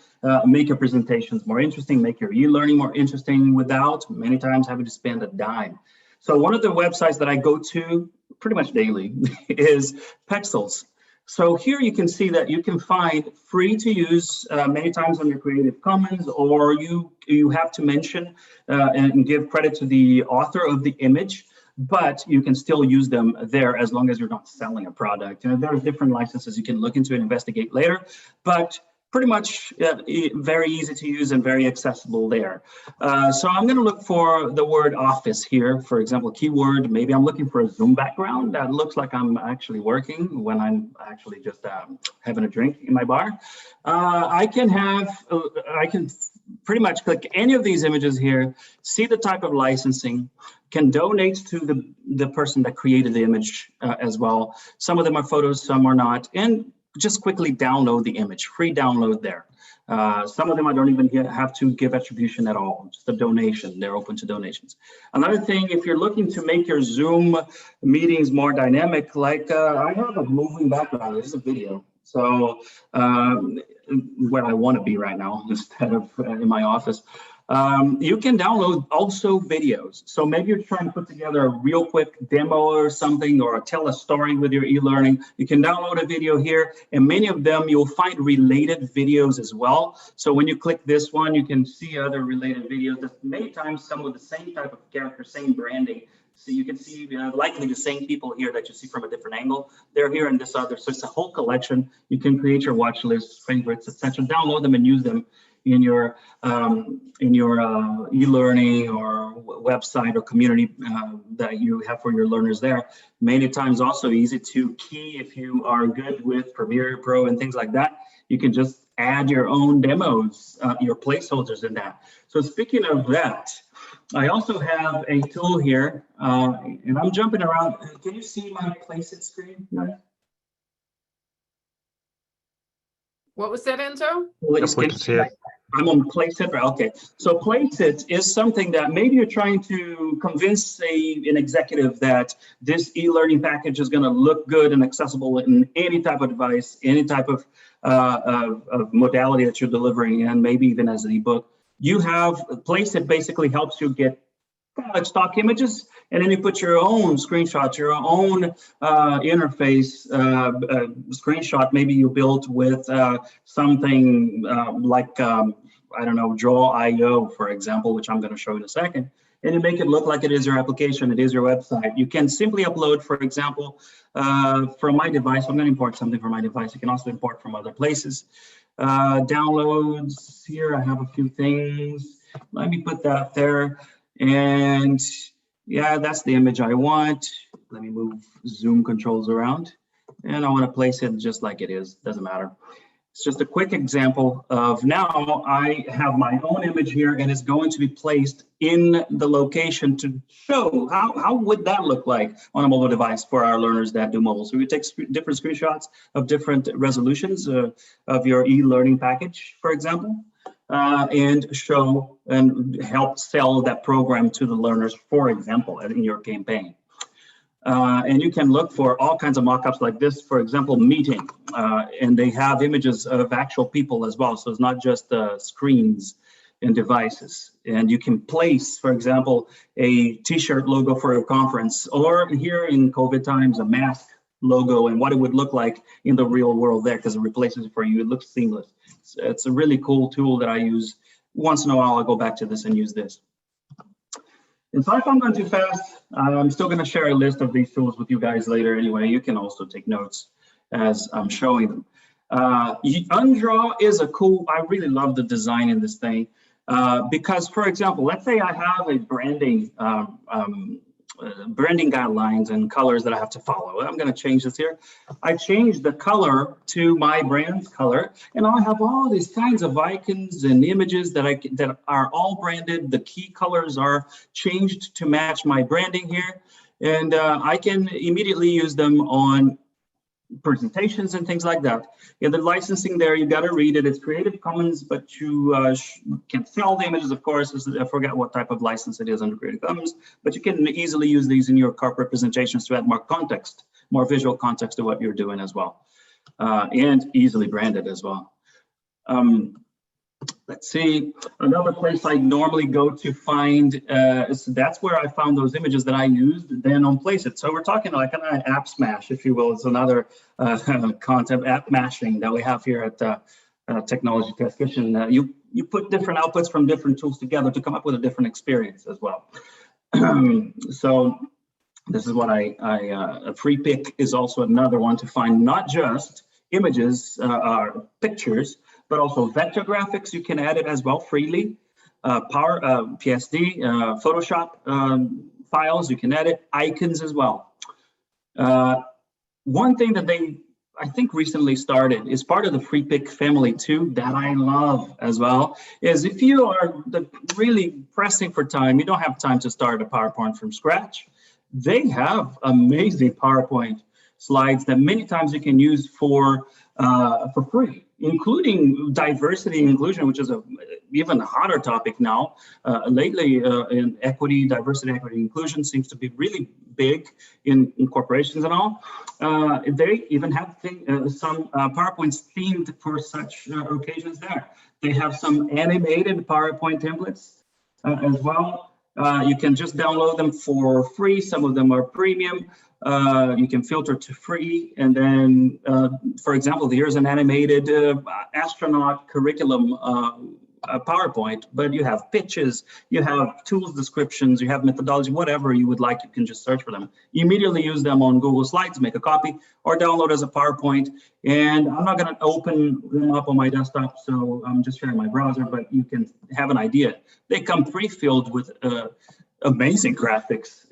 make your presentations more interesting, make your e-learning more interesting without many times having to spend a dime. So one of the websites that I go to pretty much daily is Pexels. So here you can see that you can find free to use many times on your Creative Commons, or you have to mention and give credit to the author of the image, but you can still use them there as long as you're not selling a product. You know, there are different licenses you can look into and investigate later, but pretty much very easy to use and very accessible there. So I'm going to look for the word office here, for example, keyword. Maybe I'm looking for a Zoom background that looks like I'm actually working when I'm actually just having a drink in my bar. I can pretty much click any of these images here, see the type of licensing, can donate to the person that created the image as well. Some of them are photos, some are not, and just quickly download the image, free download there. Some of them I don't even have to give attribution at all, just a donation. They're open to donations. Another thing, if you're looking to make your Zoom meetings more dynamic, like I have a moving background, this is a video. So where I want to be right now instead of in my office. You can download also videos. So maybe you're trying to put together a real quick demo or something, or tell a story with your e-learning. You can download a video here, and many of them you'll find related videos as well. So when you click this one, you can see other related videos that many times some with the same type of character, same branding. So you can see likely the same people here that you see from a different angle. They're here in this other. So it's a whole collection. You can create your watch list, favorites, etc. Download them and use them in your e-learning or website or community that you have for your learners there. Many times also easy to key if you are good with Premiere Pro and things like that. You can just add your own demos, your placeholders in that. So speaking of that, I also have a tool here, and I'm jumping around. Can you see my Placeit screen? What was that, Enzo? I'm on Placeit. Okay, so Placeit is something that maybe you're trying to convince an executive that this e-learning package is going to look good and accessible in any type of device, any type of modality that you're delivering, and maybe even as an ebook. You have Placeit basically helps you get like stock images, and then you put your own screenshots, your own interface screenshot. Maybe you built with something like, I don't know, Draw.io, for example, which I'm going to show in a second. And you make it look like it is your application, it is your website. You can simply upload, for example, from my device. I'm going to import something from my device. You can also import from other places. Downloads, here I have a few things. Let me put that there. And yeah, that's the image I want. Let me move Zoom controls around. And I want to place it just like it is, doesn't matter. It's just a quick example of now I have my own image here, and it's going to be placed in the location to show how would that look like on a mobile device for our learners that do mobile. So we take different screenshots of different resolutions of your e-learning package, for example. and show and help sell that program to the learners, for example, in your campaign. And you can look for all kinds of mock-ups like this, for example, meeting, and they have images of actual people as well. So it's not just screens and devices. And you can place, for example, a t-shirt logo for a conference, or here in COVID times, a mask logo and what it would look like in the real world there, because it replaces it for you. It looks seamless. It's a really cool tool that I use. Once in a while, I'll go back to this and use this. And so if I'm going too fast, I'm still going to share a list of these tools with you guys later anyway. You can also take notes as I'm showing them. Undraw is a cool, I really love the design in this thing because, for example, let's say I have a branding guidelines and colors that I have to follow. I'm going to change this here. I changed the color to my brand's color, and I have all these kinds of icons and images that are all branded. The key colors are changed to match my branding here, and I can immediately use them on presentations and things like that. Yeah, the licensing there, you got to read it. It's Creative Commons, but you can sell the images, of course. I forget what type of license it is under Creative Commons, but you can easily use these in your corporate presentations to add more context, more visual context to what you're doing as well, and easily branded as well. Let's see, another place I normally go to find, so that's where I found those images that I used, then on Placeit. So we're talking like an app smash, if you will. It's another content app mashing that we have here at Technology Test Kitchen. You put different outputs from different tools together to come up with a different experience as well. So this is what a free pick is also another one to find not just images, pictures, but also vector graphics. You can add it as well freely. PSD, Photoshop files, you can edit icons as well. One thing that they, I think, recently started is part of the free pick family too, that I love as well, is if you are really pressing for time, you don't have time to start a PowerPoint from scratch, they have amazing PowerPoint slides that many times you can use for free, including diversity and inclusion, which is even hotter topic now. Lately, in diversity, equity, inclusion seems to be really big in corporations and all. They even have some PowerPoints themed for such occasions there. They have some animated PowerPoint templates as well. You can just download them for free. Some of them are premium. You can filter to free, and then, for example, here's an animated astronaut curriculum PowerPoint, but you have pitches, you have tools descriptions, you have methodology, whatever you would like, you can just search for them. You immediately use them on Google Slides, make a copy, or download as a PowerPoint. And I'm not going to open them up on my desktop, so I'm just sharing my browser, but you can have an idea. They come pre-filled with amazing graphics,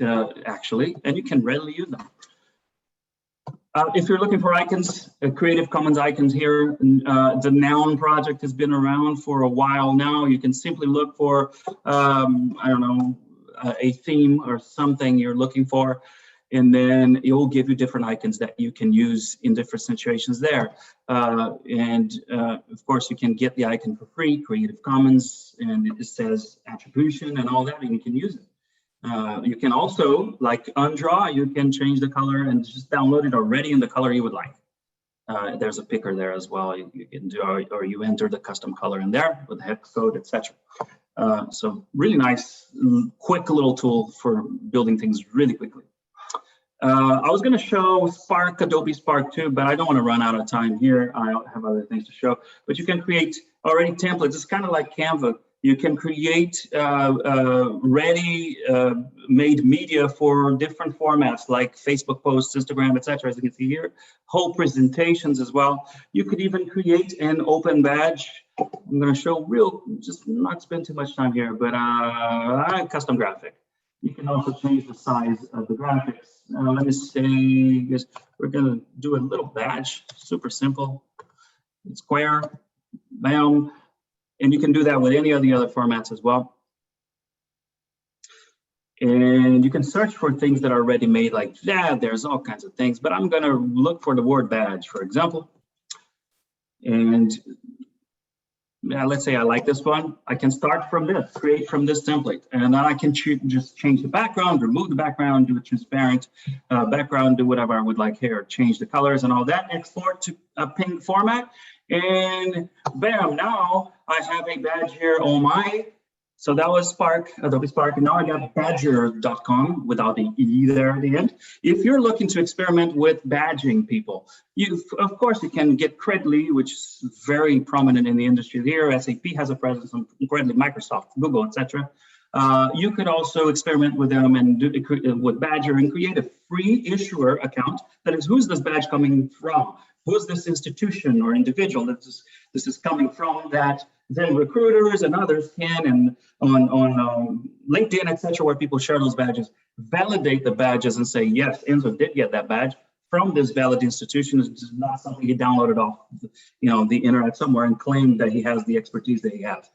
actually, and you can readily use them. If you're looking for icons, Creative Commons icons here, the Noun project has been around for a while now. You can simply look for, I don't know, a theme or something you're looking for, and then it will give you different icons that you can use in different situations there. Of course, you can get the icon for free, Creative Commons, and it says attribution and all that, and you can use it. You can also, like Undraw, you can change the color and just download it already in the color you would like. There's a picker there as well. You can do, or you enter the custom color in there with hex code, etc. So really nice, quick little tool for building things really quickly. I was going to show Spark, Adobe Spark too, but I don't want to run out of time here. I have other things to show, but you can create already templates. It's kind of like Canva. You can create ready-made media for different formats like Facebook posts, Instagram, etc. As you can see here, whole presentations as well. You could even create an open badge. I'm going to show just not spend too much time here, but custom graphic. You can also change the size of the graphics. Let me say, we're going to do a little badge, super simple. It's square, bam. And you can do that with any of the other formats as well. And you can search for things that are already made like that. There's all kinds of things, but I'm going to look for the word badge, for example. And let's say I like this one, I can start from this, create from this template, and then I can just change the background, remove the background, do a transparent background, do whatever I would like here, change the colors and all that, export to a ping format, and bam, now I have a badge here on my, so that was Spark, Adobe Spark, and now I got badger.com without the E there at the end. If you're looking to experiment with badging people, of course you can get Credly, which is very prominent in the industry here. SAP has a presence on Credly, Microsoft, Google, etc. You could also experiment with them and do with Badger and create a free issuer account. That is, who's this badge coming from? Who's this institution or individual that this is coming from, that then recruiters and others can, and on LinkedIn, etc., where people share those badges, validate the badges and say, yes, Enzo did get that badge from this valid institution. It's not something he downloaded off the internet somewhere and claimed that he has the expertise that he has.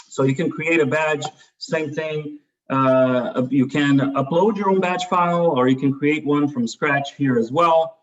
So you can create a badge, same thing. You can upload your own badge file, or you can create one from scratch here as well.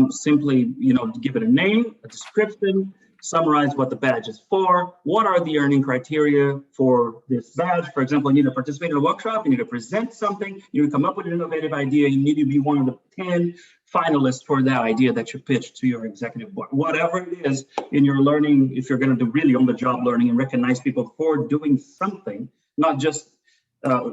Simply, give it a name, a description, summarize what the badge is for, what are the earning criteria for this badge. For example, you need to participate in a workshop, you need to present something, you need to come up with an innovative idea, you need to be one of the 10 finalists for that idea that you pitched to your executive board. Whatever it is in your learning, if you're going to do really on-the-job learning and recognize people for doing something, not just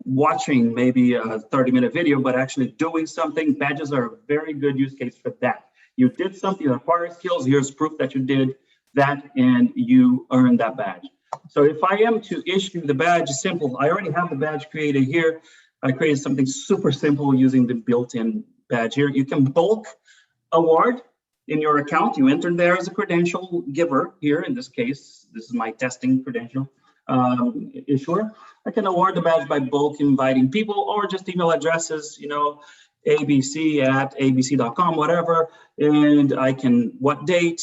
watching maybe a 30-minute video, but actually doing something, badges are a very good use case for that. You did something, you acquired skills, here's proof that you did that, and you earn that badge. So if I am to issue the badge, simple. I already have the badge created here. I created something super simple using the built-in badge here. You can bulk award in your account. You enter there as a credential giver here. In this case, this is my testing credential issuer. I can award the badge by bulk inviting people, or just email addresses, abc@abc.com, whatever, and I can, what date,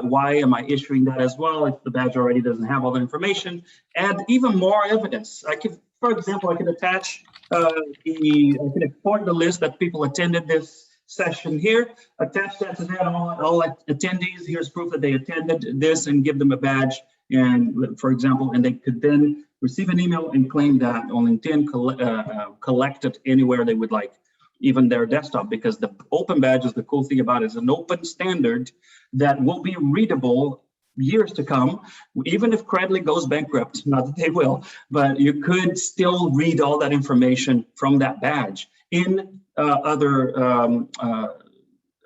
why am I issuing that as well, if the badge already doesn't have all the information, add even more evidence. I could, for example, I could attach I can export the list that people attended this session here, attach that to that, all attendees, here's proof that they attended this, and give them a badge, and for example, and they could then receive an email and claim that on LinkedIn, collect it anywhere they would like, even their desktop, because the open badge is the cool thing about it. It's an open standard that will be readable years to come, even if Credly goes bankrupt, not that they will, but you could still read all that information from that badge in other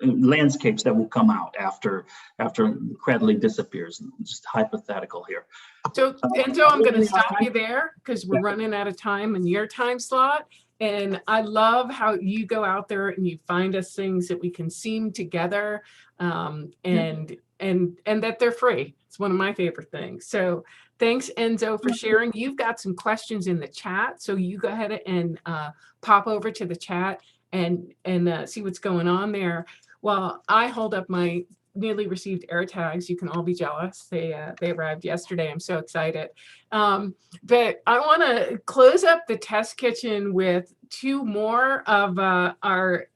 landscapes that will come out after Credly disappears. Just hypothetical here. So Enzo, I'm going to stop you there because we're running out of time in your time slot. And I love how you go out there and you find us things that we can seam together, and that they're free. It's one of my favorite things. So thanks, Enzo, for sharing. You've got some questions in the chat, so you go ahead and pop over to the chat and see what's going on there. While I hold up my newly received AirTags, you can all be jealous. They arrived yesterday. I'm so excited. But I want to close up the test kitchen with two more of our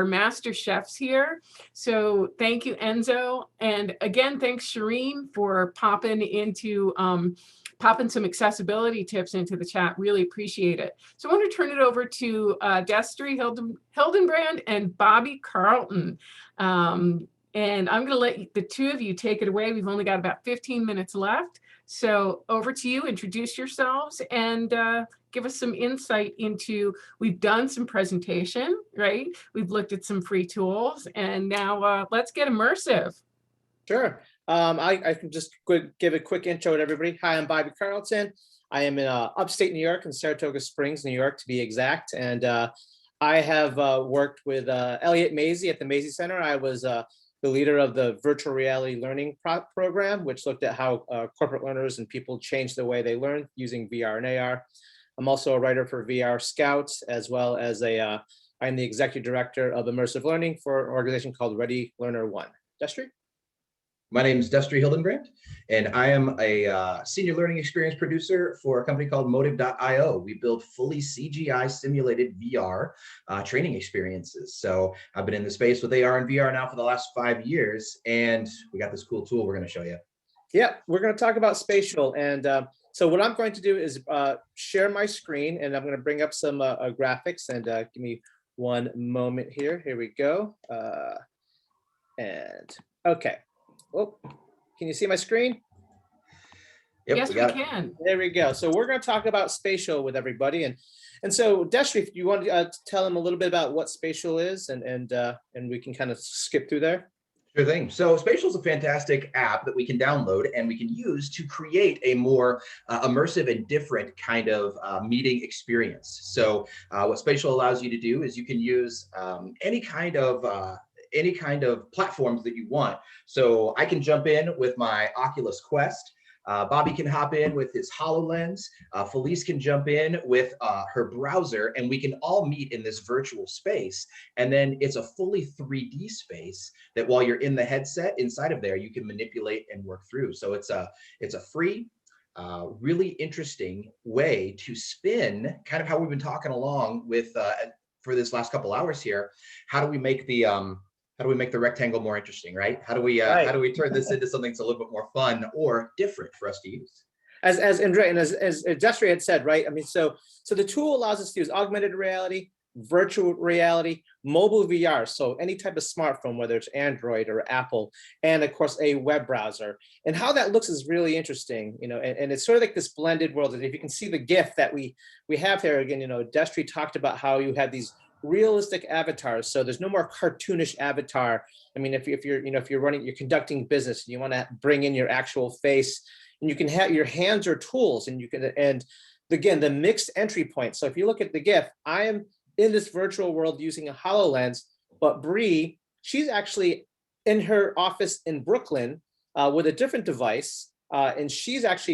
master chefs here. So thank you, Enzo. And again, thanks, Shireen, for popping some accessibility tips into the chat. Really appreciate it. So I want to turn it over to Destry Hildenbrand and Bobby Carlton. And I'm going to let the two of you take it away. We've only got about 15 minutes left. So over to you, introduce yourselves and give us some insight into, we've done some presentation, right? We've looked at some free tools, and now let's get immersive. Sure. I can just give a quick intro to everybody. Hi, I'm Bobby Carlton. I am in upstate New York, in Saratoga Springs, New York, to be exact. And I have worked with Elliot Mazie at the Mazie Center. I was the leader of the virtual reality learning program, which looked at how corporate learners and people change the way they learn using VR and AR. I'm also a writer for VR Scouts, as well as I'm the executive director of immersive learning for an organization called Ready Learner One. Destry? My name is Destry Hildenbrand, and I am a senior learning experience producer for a company called Motive.io. We build fully CGI simulated VR training experiences. So I've been in the space with AR and VR now for the last 5 years, and we got this cool tool we're going to show you. Yeah, we're going to talk about spatial. And so what I'm going to do is share my screen, and I'm going to bring up some graphics, and give me one moment here. Here we go. And okay. Oh, can you see my screen? Yep, Yes, we can. There we go. So we're going to talk about spatial with everybody. And so Destry, if you want to tell them a little bit about what spatial is, and we can kind of skip through there. Sure thing. So Spatial is a fantastic app that we can download and we can use to create a more immersive and different kind of meeting experience. So what Spatial allows you to do is you can use any kind of platforms that you want. So I can jump in with my Oculus Quest. Bobby can hop in with his HoloLens. Phylise can jump in with her browser, and we can all meet in this virtual space. And then it's a fully 3D space that while you're in the headset inside of there, you can manipulate and work through. So it's a free, really interesting way to spin kind of how we've been talking along with for this last couple hours here. How do we make the rectangle more interesting, right? How do we turn this into something that's a little bit more fun or different for us to use? As Destry had said, right? I mean, so the tool allows us to use augmented reality, virtual reality, mobile VR, so any type of smartphone, whether it's Android or Apple, and of course a web browser. And how that looks is really interesting, you know, and it's sort of like this blended world. And if you can see the GIF that we have here, again, you know, Destry talked about how you have these realistic avatars, so there's no more cartoonish avatar. I mean, if you're conducting business and you want to bring in your actual face, and you can have your hands or tools, and you can, and again, the mixed entry point. So if you look at the GIF, I am in this virtual world using a HoloLens, but Bree, she's actually in her office in Brooklyn with a different device, and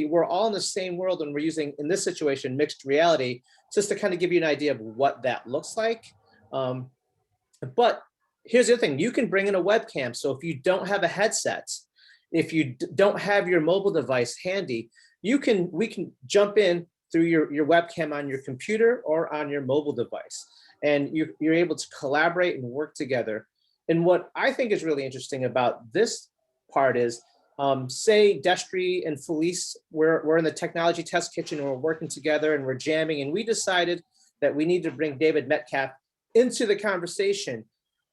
we're all in the same world, and we're using, in this situation, mixed reality, just to kind of give you an idea of what that looks like. But here's the other thing, you can bring in a webcam. So if you don't have a headset, if you don't have your mobile device handy, we can jump in through your webcam on your computer or on your mobile device. And you're able to collaborate and work together. And what I think is really interesting about this part is, say Destry and Phylise, we're in the technology test kitchen and we're working together and we're jamming, and we decided that we need to bring David Metcalf into the conversation.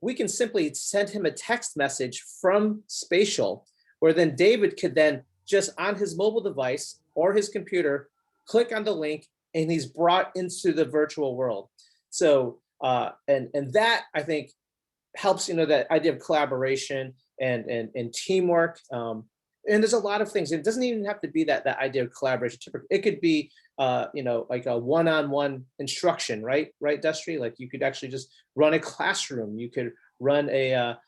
We can simply send him a text message from Spatial, where then David could then just on his mobile device or his computer, click on the link, and he's brought into the virtual world. So, and that I think helps, you know, that idea of collaboration and teamwork. And there's a lot of things. It doesn't even have to be that idea of collaboration. It could be, you know, like a one-on-one instruction, right, Destry? Like you could actually just run a classroom. You could run a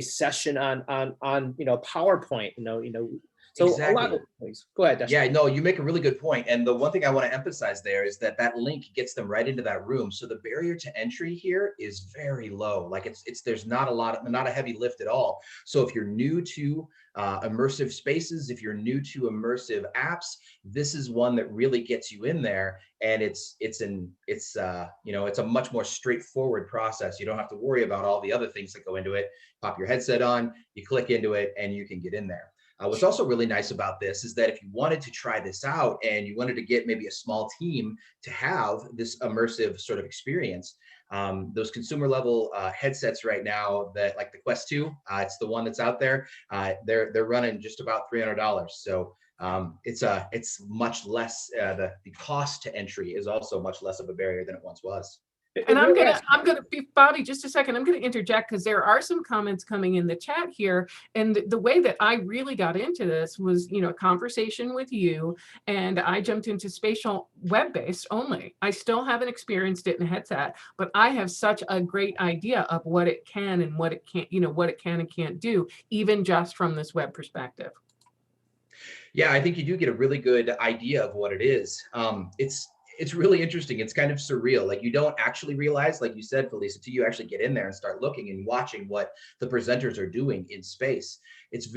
session on you know, PowerPoint. You know. So exactly. A lot of things. Go ahead, Destry. Yeah, no, you make a really good point. And the one thing I want to emphasize there is that link gets them right into that room. So the barrier to entry here is very low. Like there's not a heavy lift at all. So if you're new to immersive spaces, if you're new to immersive apps, this is one that really gets you in there. And it's a much more straightforward process. You don't have to worry about all the other things that go into it. Pop your headset on, you click into it, and you can get in there. What's also really nice about this is that if you wanted to try this out and you wanted to get maybe a small team to have this immersive sort of experience, those consumer level headsets right now, that like the Quest 2, it's the one that's out there. They're running just about $300. So it's much less. The cost to entry is also much less of a barrier than it once was. And I'm gonna be, Bobby, just a second. I'm gonna interject because there are some comments coming in the chat here. And the way that I really got into this was, you know, a conversation with you, and I jumped into Spatial web-based only. I still haven't experienced it in a headset, but I have such a great idea of what it can and what it can't, you know, what it can and can't do, even just from this web perspective. Yeah, I think you do get a really good idea of what it is. It's really interesting. It's kind of surreal. Like you don't actually realize, like you said, Phylise, until you actually get in there and start looking and watching what the presenters are doing in space. It's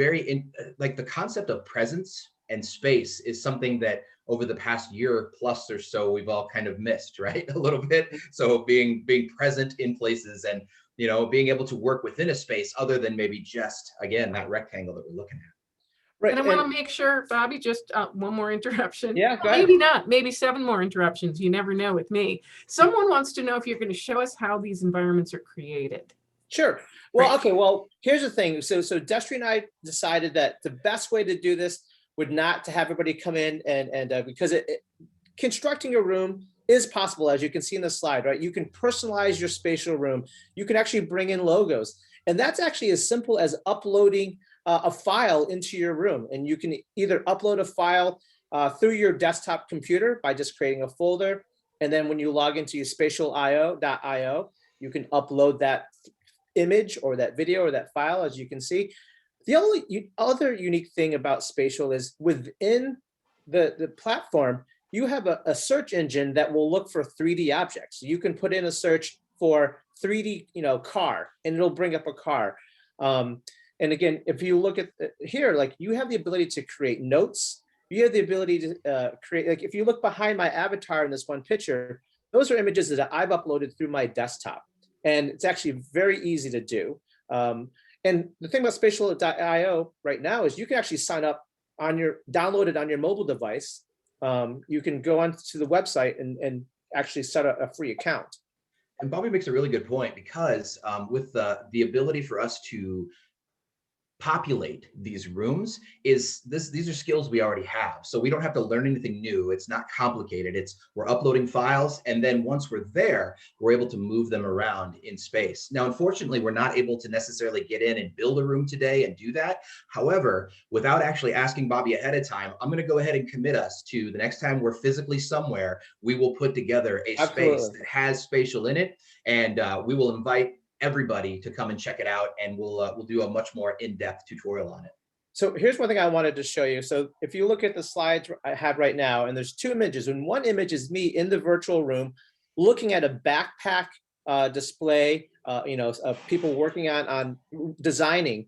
like the concept of presence and space is something that over the past year plus or so, we've all kind of missed, right? A little bit. So being present in places and, you know, being able to work within a space other than maybe just, again, that rectangle that we're looking at. Right. And I want to make sure, Bobby, just one more interruption. Yeah, go Well, ahead. maybe not, maybe 7 more interruptions. You never know with me. Someone wants to know if you're going to show us how these environments are created. Sure. Well, okay. Well, here's the thing. So Destry and I decided that the best way to do this would not to have everybody come in and because constructing a room is possible, as you can see in the slide, right? You can personalize your spatial room. You can actually bring in logos. And that's actually as simple as uploading a file into your room. And you can either upload a file through your desktop computer by just creating a folder. And then when you log into your spatialio.io, you can upload that image or that video or that file, as you can see. The only other unique thing about spatial is within the platform, you have a search engine that will look for 3D objects. You can put in a search for 3D, car, and it'll bring up a car. And again, if you look at here, like you have the ability to create notes. You have the ability to create, like if you look behind my avatar in this one picture, those are images that I've uploaded through my desktop. And it's actually very easy to do. And the thing about spatial.io right now is you can actually sign up download it on your mobile device. You can go onto the website and actually set a free account. And Bobby makes a really good point because with the ability for us to populate these rooms these are skills we already have. So we don't have to learn anything new. It's not complicated. We're uploading files. And then once we're there, we're able to move them around in space. Now, unfortunately, we're not able to necessarily get in and build a room today and do that. However, without actually asking Bobby ahead of time, I'm going to go ahead and commit us to the next time we're physically somewhere, we will put together a space that has spatial in it. And we will invite everybody to come and check it out, and we'll do a much more in-depth tutorial on it. So here's one thing I wanted to show you. So if you look at the slides I have right now, and there's 2 images, and one image is me in the virtual room looking at a backpack display, of people working on designing.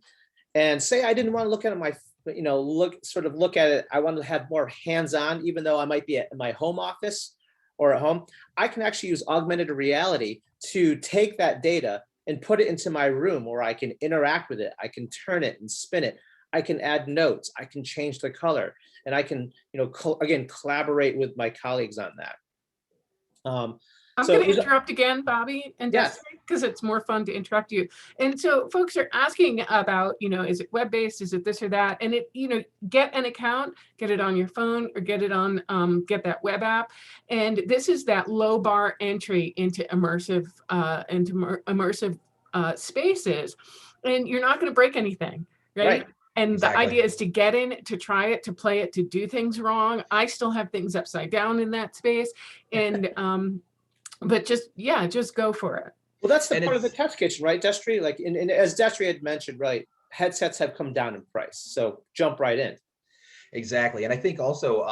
And say I didn't want to look at my, look at it. I wanted to have more hands-on, even though I might be at my home office or at home. I can actually use augmented reality to take that data and put it into my room where I can interact with it. I can turn it and spin it. I can add notes. I can change the color, and I can, again, collaborate with my colleagues on that. I'm going to interrupt again, Bobby, and because it's more fun to interrupt you. And so folks are asking about, is it web-based? Is it this or that? And get an account, get it on your phone, or get it on, get that web app. And this is that low bar entry into immersive spaces. And you're not going to break anything, right? And the idea is to get in, to try it, to play it, to do things wrong. I still have things upside down in that space. And, but just go for it. Well, that's the part of the test kitchen, right, Destry? Like, and as Destry had mentioned, right, headsets have come down in price, so jump right in. Exactly, and I think also,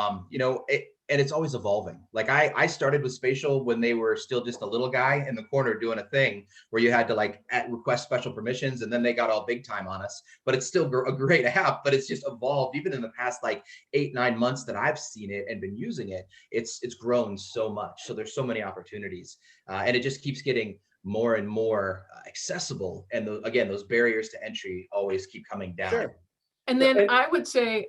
and it's always evolving. Like I started with spatial when they were still just a little guy in the corner doing a thing where you had to request special permissions, and then they got all big time on us. But it's still a great app, but it's just evolved even in the past 8-9 months that I've seen it and been using it. It's grown so much. So there's so many opportunities, and it just keeps getting more and more accessible. And again, those barriers to entry always keep coming down. Sure. And then I would say,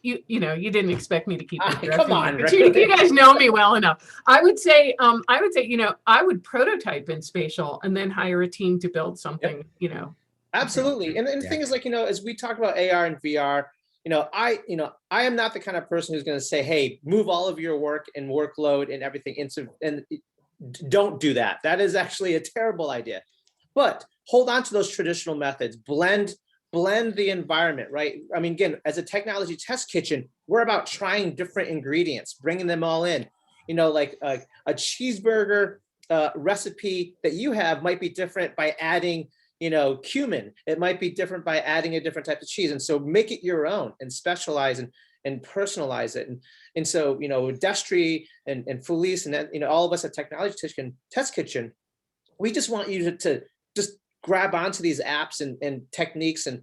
you didn't expect me to keep come on, but you guys know me well enough. I would say, I would prototype in spatial and then hire a team to build something, Absolutely. And the thing is, as we talk about AR and VR, I am not the kind of person who's going to say, hey, move all of your work and workload and everything into, and don't do that. That is actually a terrible idea. But hold on to those traditional methods, blend the environment, right? I mean, again, as a technology test kitchen, we're about trying different ingredients, bringing them all in. Like a cheeseburger recipe that you have might be different by adding, cumin. It might be different by adding a different type of cheese. And so make it your own and specialize and personalize it. And so, Destry and Phylise and all of us at Technology Test Kitchen, we just want you to just grab onto these apps and techniques and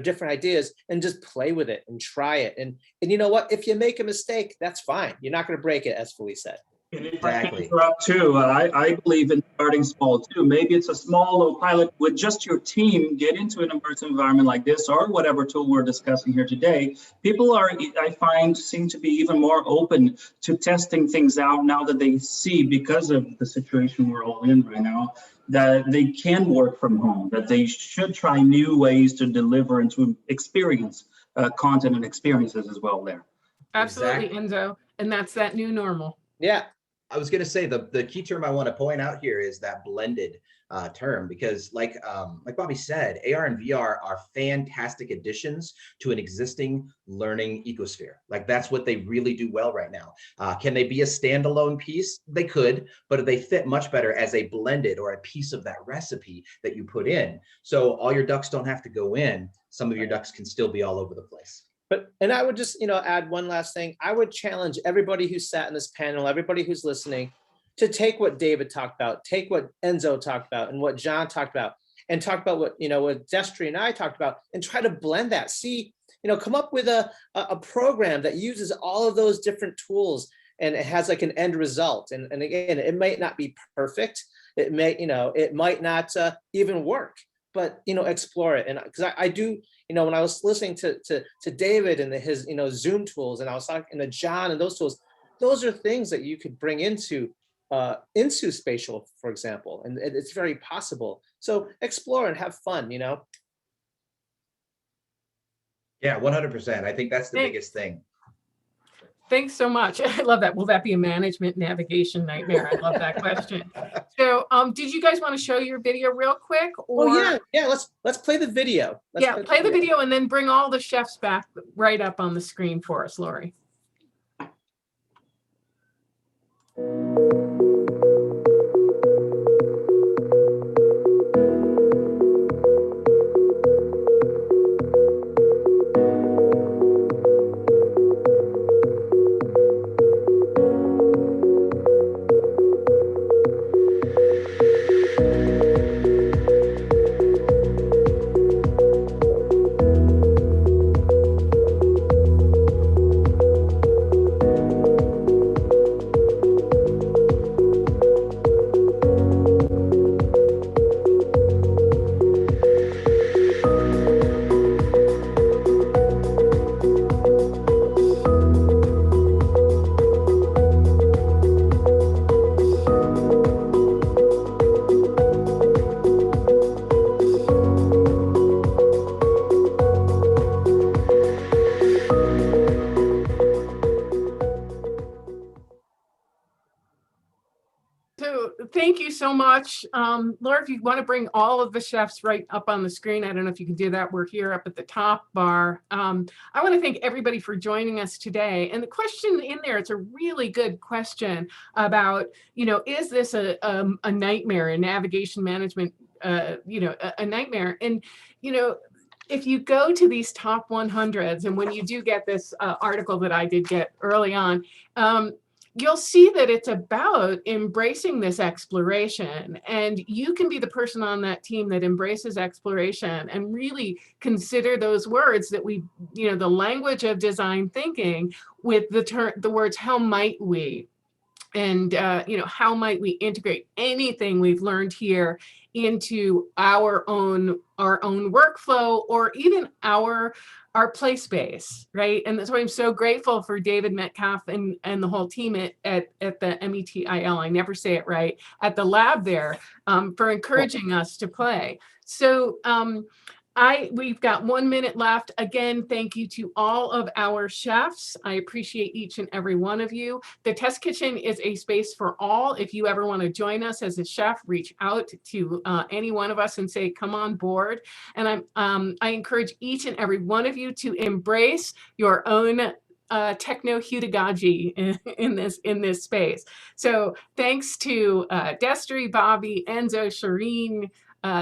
different ideas and just play with it and try it. And you know what? If you make a mistake, that's fine. You're not going to break it, as Phylise said. And if I can interrupt too, I believe in starting small too. Maybe it's a small little pilot with just your team, get into an immersive environment like this or whatever tool we're discussing here today. People are, I find, seem to be even more open to testing things out now that they see, because of the situation we're all in right now, that they can work from home, that they should try new ways to deliver and to experience content and experiences as well there. Absolutely, Enzo. And that's that new normal. Yeah. I was going to say the key term I want to point out here is that blended term, because like Bobby said, AR and VR are fantastic additions to an existing learning ecosphere. Like that's what they really do well right now. Can they be a standalone piece? They could, but they fit much better as a blended or a piece of that recipe that you put in. So all your ducks don't have to go in. Some of your ducks can still be all over the place. And I would just, add one last thing. I would challenge everybody who sat in this panel, everybody who's listening, to take what David talked about, take what Enzo talked about and what John talked about, and talk about what, what Destry and I talked about, and try to blend that. See, come up with a program that uses all of those different tools and it has like an end result. And again, it might not be perfect. It may, it might not even work, but, explore it. And because I do, when I was listening to David and his, Zoom tools, and I was talking to John and those tools, those are things that you could bring into spatial, for example, and it's very possible. So explore and have fun, Yeah, 100%. I think that's the biggest thing. Thanks so much. I love that. Will that be a management navigation nightmare? I love that question. So did you guys want to show your video real quick? Or... Oh, yeah. Let's play the video. Play the video and then bring all the chefs back right up on the screen for us, Lorri. Thank you so much. Laura, if you want to bring all of the chefs right up on the screen, I don't know if you can do that. We're here up at the top bar. I want to thank everybody for joining us today. And the question in there, it's a really good question about, is this a nightmare, a navigation management, a nightmare? And, if you go to these top 100s, and when you do get this article that I did get early on, you'll see that it's about embracing this exploration, and you can be the person on that team that embraces exploration and really consider those words that we, the language of design thinking with the words, how might we? And, how might we integrate anything we've learned here into our own workflow, or even our play space, right? And that's why I'm so grateful for David Metcalf and the whole team at the METIL, I never say it right, at the lab there, for encouraging us to play. So we've got 1 minute left. Again, thank you to all of our chefs. I appreciate each and every one of you. The Test Kitchen is a space for all. If you ever want to join us as a chef, reach out to any one of us and say, come on board. And I encourage each and every one of you to embrace your own techno-hudagogy in this space. So thanks to Destry, Bobby, Enzo, Shireen,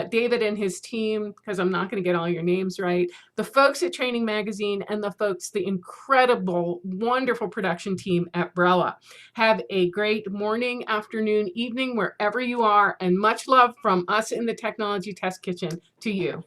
David and his team, because I'm not going to get all your names right, the folks at Training Magazine, and the incredible, wonderful production team at Brella. Have a great morning, afternoon, evening, wherever you are, and much love from us in the Technology Test Kitchen to you.